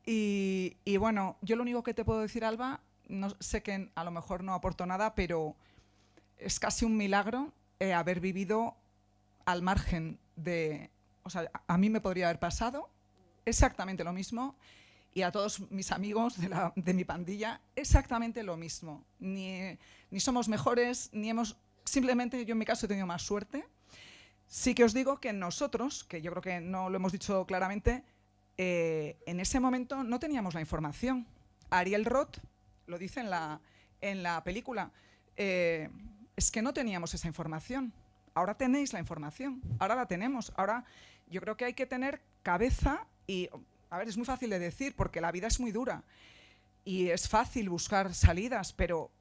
Y bueno, yo lo único que te puedo decir, Alba, no sé que a lo mejor no aporto nada, pero es casi un milagro haber vivido al margen de... O sea, a mí me podría haber pasado exactamente lo mismo, y a todos mis amigos de mi pandilla exactamente lo mismo. Ni somos mejores, ni hemos... Simplemente yo en mi caso he tenido más suerte. Sí que os digo que nosotros, que yo creo que no lo hemos dicho claramente, en ese momento no teníamos la información. Ariel Roth lo dice en la película. Es que no teníamos esa información. Ahora tenéis la información, ahora la tenemos. Ahora yo creo que hay que tener cabeza y... A ver, es muy fácil de decir porque la vida es muy dura y es fácil buscar salidas, pero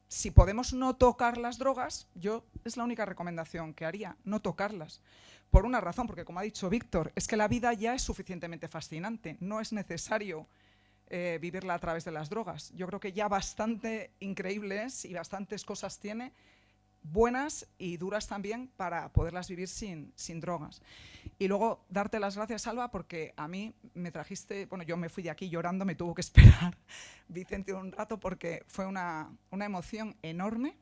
si podemos no tocar las drogas, yo es la única recomendación que haría, no tocarlas. Por una razón, porque como ha dicho Víctor, es que la vida ya es suficientemente fascinante, no es necesario vivirla a través de las drogas. Yo creo que ya bastante increíble es y bastantes cosas tiene, buenas y duras también, para poderlas vivir sin drogas. Y luego darte las gracias, Alba, porque a mí me trajiste, bueno, yo me fui de aquí llorando, me tuvo que esperar Vicente un rato porque fue una emoción enorme.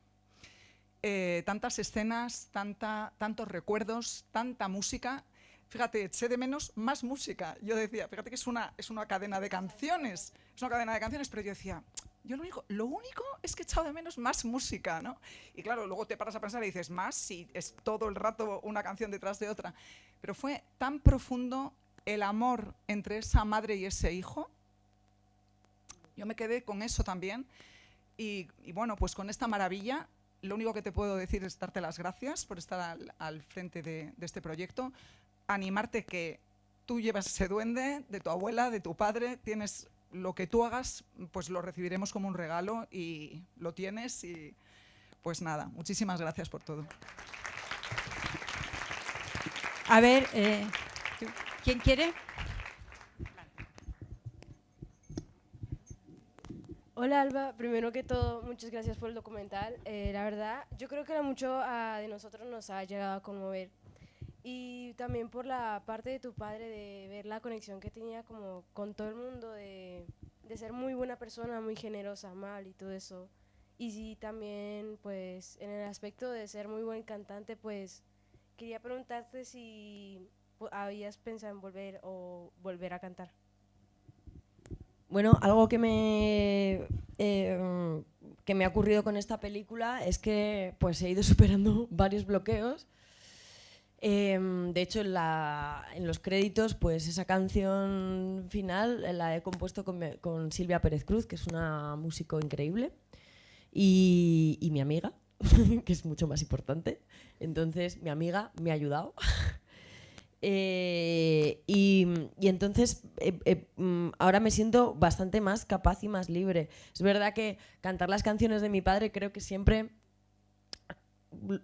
Tantas escenas, tantos recuerdos, tanta música. Fíjate, eché de menos más música. Yo decía, fíjate que es una cadena de canciones, pero yo decía, yo lo único es que he echado de menos más música, ¿no? Y claro, luego te paras a pensar y dices, más si es todo el rato una canción detrás de otra. Pero fue tan profundo el amor entre esa madre y ese hijo. Yo me quedé con eso también. Y bueno, pues con esta maravilla, lo único que te puedo decir es darte las gracias por estar al frente de este proyecto. Animarte que tú llevas ese duende de tu abuela, de tu padre, tienes... Lo que tú hagas, pues lo recibiremos como un regalo y lo tienes y pues nada, muchísimas gracias por todo. A ver, ¿quién quiere? Hola Alba, primero que todo, muchas gracias por el documental. La verdad, yo creo que mucho de nosotros nos ha llegado a conmover. Y también por la parte de tu padre, de ver la conexión que tenía como con todo el mundo, de ser muy buena persona, muy generosa, amable y todo eso. Y sí, también pues en el aspecto de ser muy buen cantante, pues quería preguntarte si habías pensado en volver a cantar. Bueno, algo que me ha ocurrido con esta película es que pues he ido superando varios bloqueos. De hecho, en los créditos, pues esa canción final la he compuesto con Silvia Pérez Cruz, que es una músico increíble, y mi amiga, que es mucho más importante. Entonces, mi amiga me ha ayudado. Y entonces, ahora me siento bastante más capaz y más libre. Es verdad que cantar las canciones de mi padre creo que siempre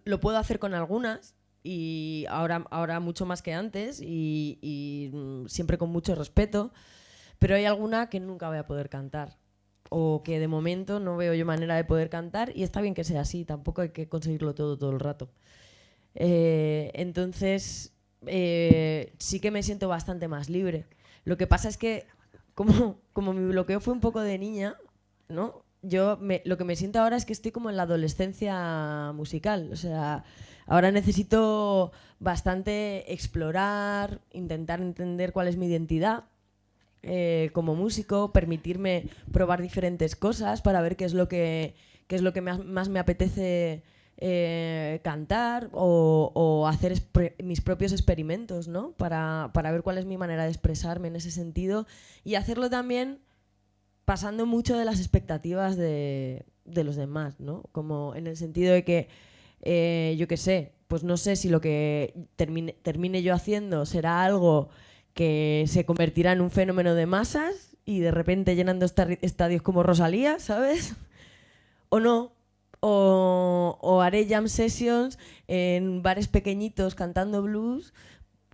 lo puedo hacer con algunas, y ahora mucho más que antes y siempre con mucho respeto, pero hay alguna que nunca voy a poder cantar o que de momento no veo yo manera de poder cantar, y está bien que sea así, tampoco hay que conseguirlo todo el rato. Entonces sí que me siento bastante más libre. Lo que pasa es que como mi bloqueo fue un poco de niña, ¿no? Lo que me siento ahora es que estoy como en la adolescencia musical, o sea, ahora necesito bastante explorar, intentar entender cuál es mi identidad como músico, permitirme probar diferentes cosas para ver qué es lo que más me apetece cantar, o hacer mis propios experimentos, ¿no? Para ver cuál es mi manera de expresarme en ese sentido, y hacerlo también pasando mucho de las expectativas de los demás, ¿no? Como en el sentido de que yo qué sé, pues no sé si lo que termine yo haciendo será algo que se convertirá en un fenómeno de masas y de repente llenando estadios como Rosalía, ¿sabes? O no. O haré jam sessions en bares pequeñitos cantando blues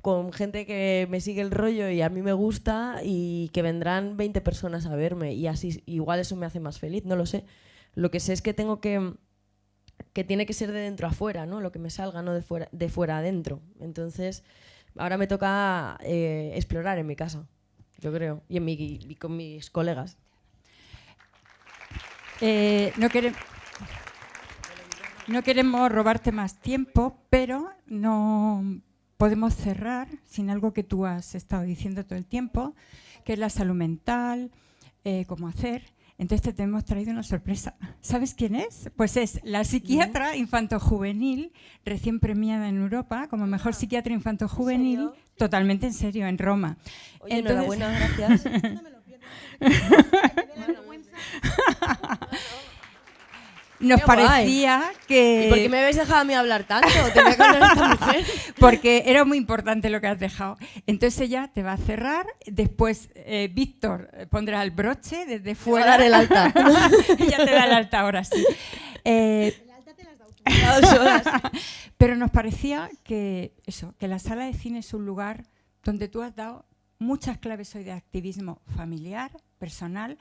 con gente que me sigue el rollo y a mí me gusta y que vendrán 20 personas a verme y así igual eso me hace más feliz, no lo sé. Lo que sé es que tengo que tiene que ser de dentro a fuera, ¿no? Lo que me salga, no de fuera a dentro. Entonces, ahora me toca explorar en mi casa, yo creo, y con mis colegas. No queremos robarte más tiempo, pero no podemos cerrar sin algo que tú has estado diciendo todo el tiempo, que es la salud mental, cómo hacer. Entonces te hemos traído una sorpresa. ¿Sabes quién es? Pues es la psiquiatra infantojuvenil recién premiada en Europa como mejor psiquiatra infantojuvenil, totalmente en serio, en Roma. Oye, enhorabuena, gracias. No me lo pierdo. Me da vergüenza. Nos Qué guay. parecía que... ¿Y por qué me habéis dejado a mí hablar tanto? Tenía que hablar esta mujer. Porque era muy importante lo que has dejado. Entonces ella te va a cerrar, después Víctor pondrá el broche desde fuera. Va a dar el alta. Ella te da el alta ahora sí. El alta te las da 2 horas. Pero nos parecía que la sala de cine es un lugar donde tú has dado muchas claves hoy de activismo familiar, personal,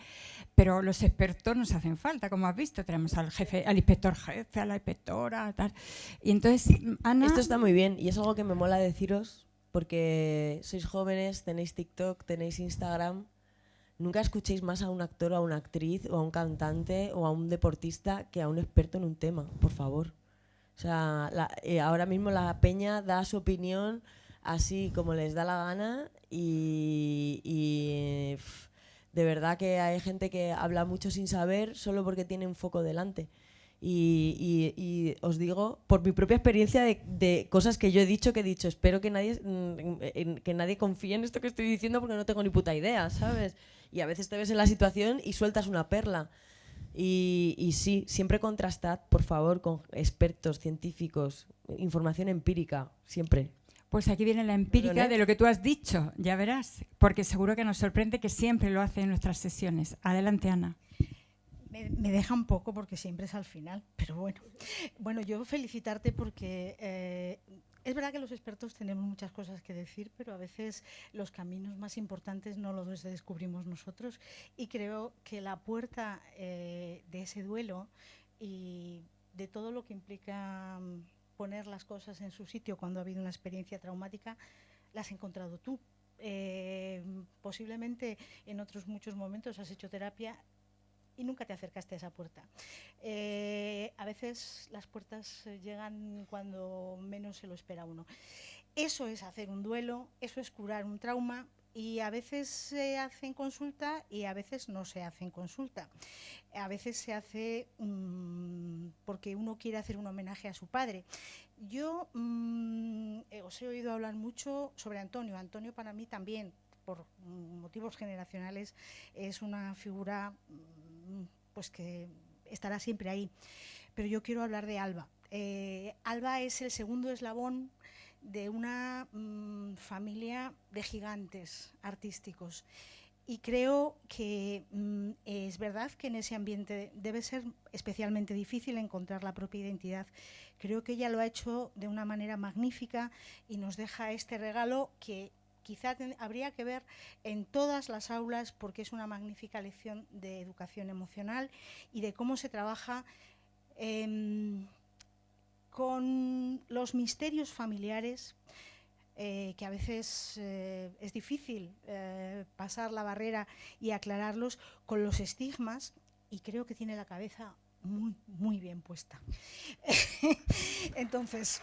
pero los expertos nos hacen falta, como has visto, tenemos al jefe, al inspector jefe, a la inspectora, tal. Y entonces, Ana... Esto está muy bien y es algo que me mola deciros porque sois jóvenes, tenéis TikTok, tenéis Instagram. Nunca escuchéis más a un actor o a una actriz o a un cantante o a un deportista que a un experto en un tema, por favor. O sea, ahora mismo la peña da su opinión así como les da la gana y de verdad que hay gente que habla mucho sin saber solo porque tiene un foco delante. Y os digo, por mi propia experiencia de cosas que yo he dicho, espero que nadie confíe en esto que estoy diciendo porque no tengo ni puta idea, ¿sabes? Y a veces te ves en la situación y sueltas una perla. Y sí, siempre contrastad, por favor, con expertos, científicos, información empírica, siempre. Pues aquí viene la empírica de lo que tú has dicho, ya verás, porque seguro que nos sorprende que siempre lo hace en nuestras sesiones. Adelante, Ana. Me deja un poco porque siempre es al final, pero bueno. Bueno, yo felicitarte porque es verdad que los expertos tenemos muchas cosas que decir, pero a veces los caminos más importantes no los descubrimos nosotros y creo que la puerta de ese duelo y de todo lo que implica poner las cosas en su sitio cuando ha habido una experiencia traumática, la has encontrado tú. Posiblemente en otros muchos momentos has hecho terapia y nunca te acercaste a esa puerta. A veces las puertas llegan cuando menos se lo espera uno. Eso es hacer un duelo, eso es curar un trauma y a veces se hace en consulta y a veces no se hace en consulta. A veces se hace porque uno quiere hacer un homenaje a su padre. Yo os he oído hablar mucho sobre Antonio. Antonio para mí también, por motivos generacionales, es una figura pues que estará siempre ahí. Pero yo quiero hablar de Alba. Alba es el segundo eslabón de una familia de gigantes artísticos. Y creo que es verdad que en ese ambiente debe ser especialmente difícil encontrar la propia identidad. Creo que ella lo ha hecho de una manera magnífica y nos deja este regalo que quizá habría que ver en todas las aulas porque es una magnífica lección de educación emocional y de cómo se trabaja con los misterios familiares, que a veces es difícil pasar la barrera y aclararlos, con los estigmas, y creo que tiene la cabeza muy, muy bien puesta. Entonces,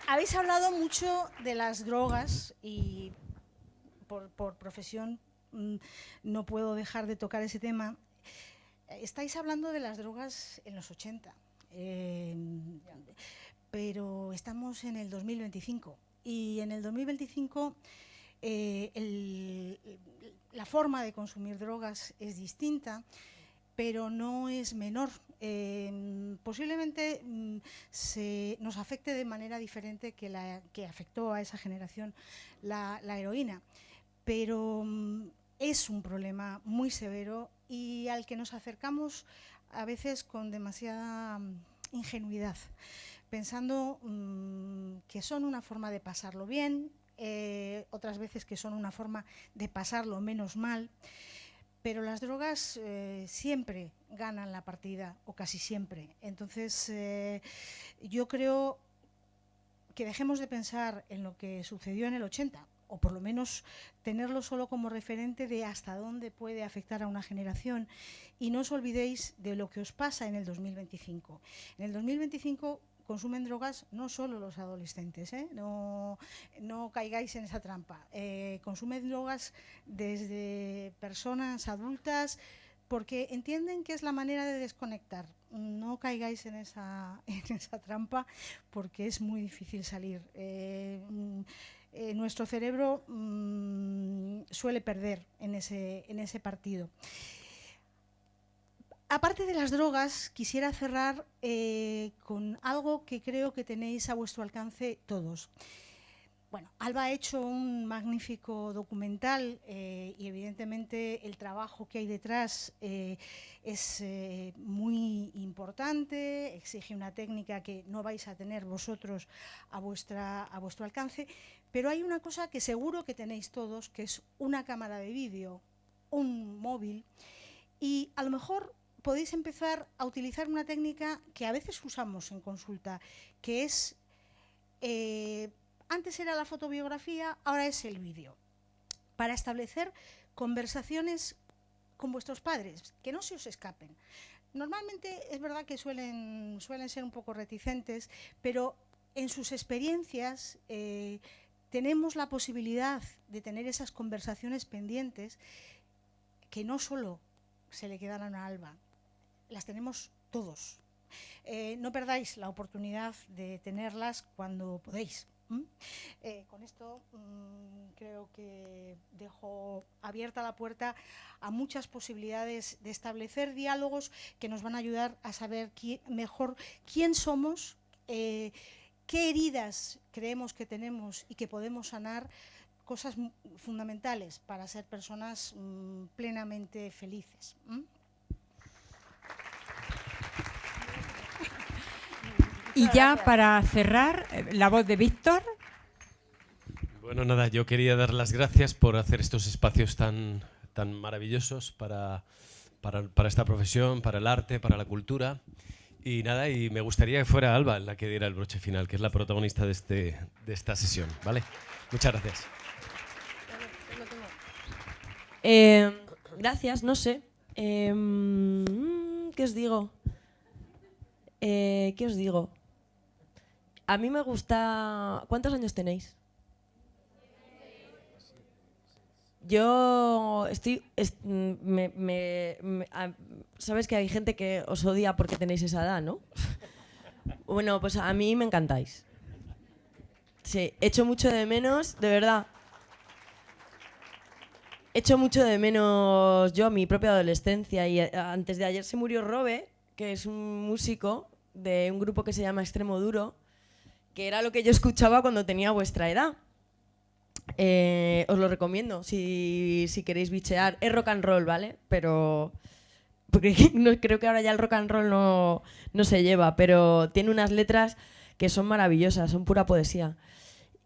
habéis hablado mucho de las drogas y por profesión no puedo dejar de tocar ese tema. Estáis hablando de las drogas en los 80. Pero estamos en el 2025 y en el 2025 la forma de consumir drogas es distinta, pero no es menor. Posiblemente nos afecte de manera diferente que afectó a esa generación la heroína, pero es un problema muy severo y al que nos acercamos a veces con demasiada ingenuidad, pensando que son una forma de pasarlo bien, otras veces que son una forma de pasarlo menos mal, pero las drogas siempre ganan la partida, o casi siempre. Entonces, yo creo que dejemos de pensar en lo que sucedió en el 80, o por lo menos tenerlo solo como referente de hasta dónde puede afectar a una generación, y no os olvidéis de lo que os pasa en el 2025. En el 2025 consumen drogas no solo los adolescentes, no caigáis en esa trampa. Consumen drogas desde personas adultas porque entienden que es la manera de desconectar. No caigáis en esa trampa porque es muy difícil salir. Nuestro cerebro suele perder en ese partido. Aparte de las drogas, quisiera cerrar con algo que creo que tenéis a vuestro alcance todos. Bueno, Alba ha hecho un magnífico documental y evidentemente el trabajo que hay detrás es muy importante, exige una técnica que no vais a tener vosotros a vuestro alcance, pero hay una cosa que seguro que tenéis todos, que es una cámara de vídeo, un móvil, y a lo mejor podéis empezar a utilizar una técnica que a veces usamos en consulta, que es, antes era la fotobiografía, ahora es el vídeo, para establecer conversaciones con vuestros padres, que no se os escapen. Normalmente es verdad que suelen ser un poco reticentes, pero en sus experiencias tenemos la posibilidad de tener esas conversaciones pendientes que no solo se le quedarán a Alba, las tenemos todos. No perdáis la oportunidad de tenerlas cuando podéis. Con esto creo que dejo abierta la puerta a muchas posibilidades de establecer diálogos que nos van a ayudar a saber mejor quién somos, qué heridas creemos que tenemos y que podemos sanar, cosas fundamentales para ser personas plenamente felices. Y ya para cerrar, la voz de Víctor. Bueno, nada, yo quería dar las gracias por hacer estos espacios tan maravillosos para esta profesión, para el arte, para la cultura. Y nada, y me gustaría que fuera Alba la que diera el broche final, que es la protagonista de esta sesión, ¿vale? Muchas gracias. Gracias, no sé. ¿Qué os digo? ¿Qué os digo? A mí me gusta... ¿Cuántos años tenéis? Yo estoy... Sabes que hay gente que os odia porque tenéis esa edad, ¿no? Bueno, pues a mí me encantáis. Sí, echo mucho de menos, de verdad. Echo mucho de menos yo mi propia adolescencia. Y antes de ayer se murió Robe, que es un músico de un grupo que se llama Extremo Duro, que era lo que yo escuchaba cuando tenía vuestra edad. Os lo recomiendo si queréis bichear. Es rock and roll, ¿vale? Pero porque no, creo que ahora ya el rock and roll no se lleva, pero tiene unas letras que son maravillosas, son pura poesía.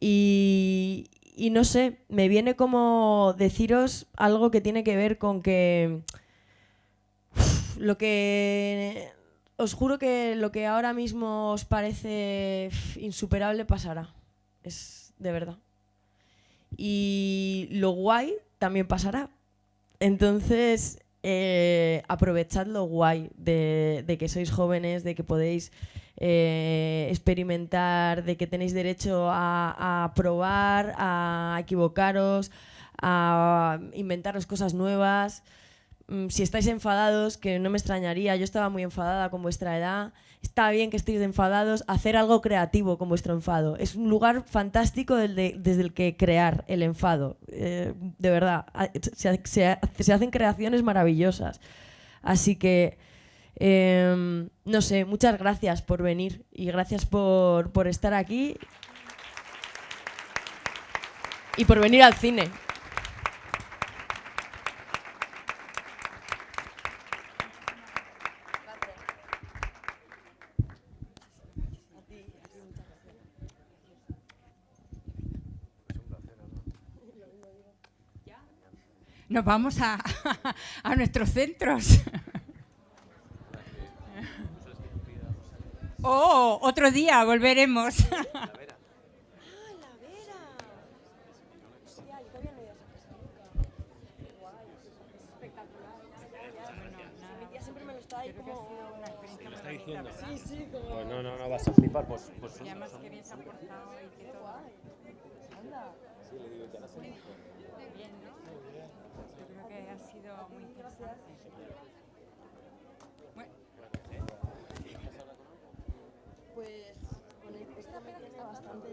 Y no sé, me viene como deciros algo que tiene que ver con que os juro que lo que ahora mismo os parece insuperable pasará. Es de verdad. Y lo guay también pasará. Entonces, aprovechad lo guay de que sois jóvenes, de que podéis experimentar, de que tenéis derecho a probar, a equivocaros, a inventaros cosas nuevas. Si estáis enfadados, que no me extrañaría, yo estaba muy enfadada con vuestra edad, está bien que estéis enfadados, hacer algo creativo con vuestro enfado. Es un lugar fantástico desde el que crear el enfado. De verdad, se hacen creaciones maravillosas. Así que, no sé, muchas gracias por venir y gracias por estar aquí y por venir al cine. nos vamos a, a nuestros centros. Oh, otro día volveremos. Pues no, vas a flipar. Pues y además que bien se han portado y que todo. Anda. Bien, ¿no? Yo creo que ha sido muy interesante. Bueno. Pues con esta pena que está bastante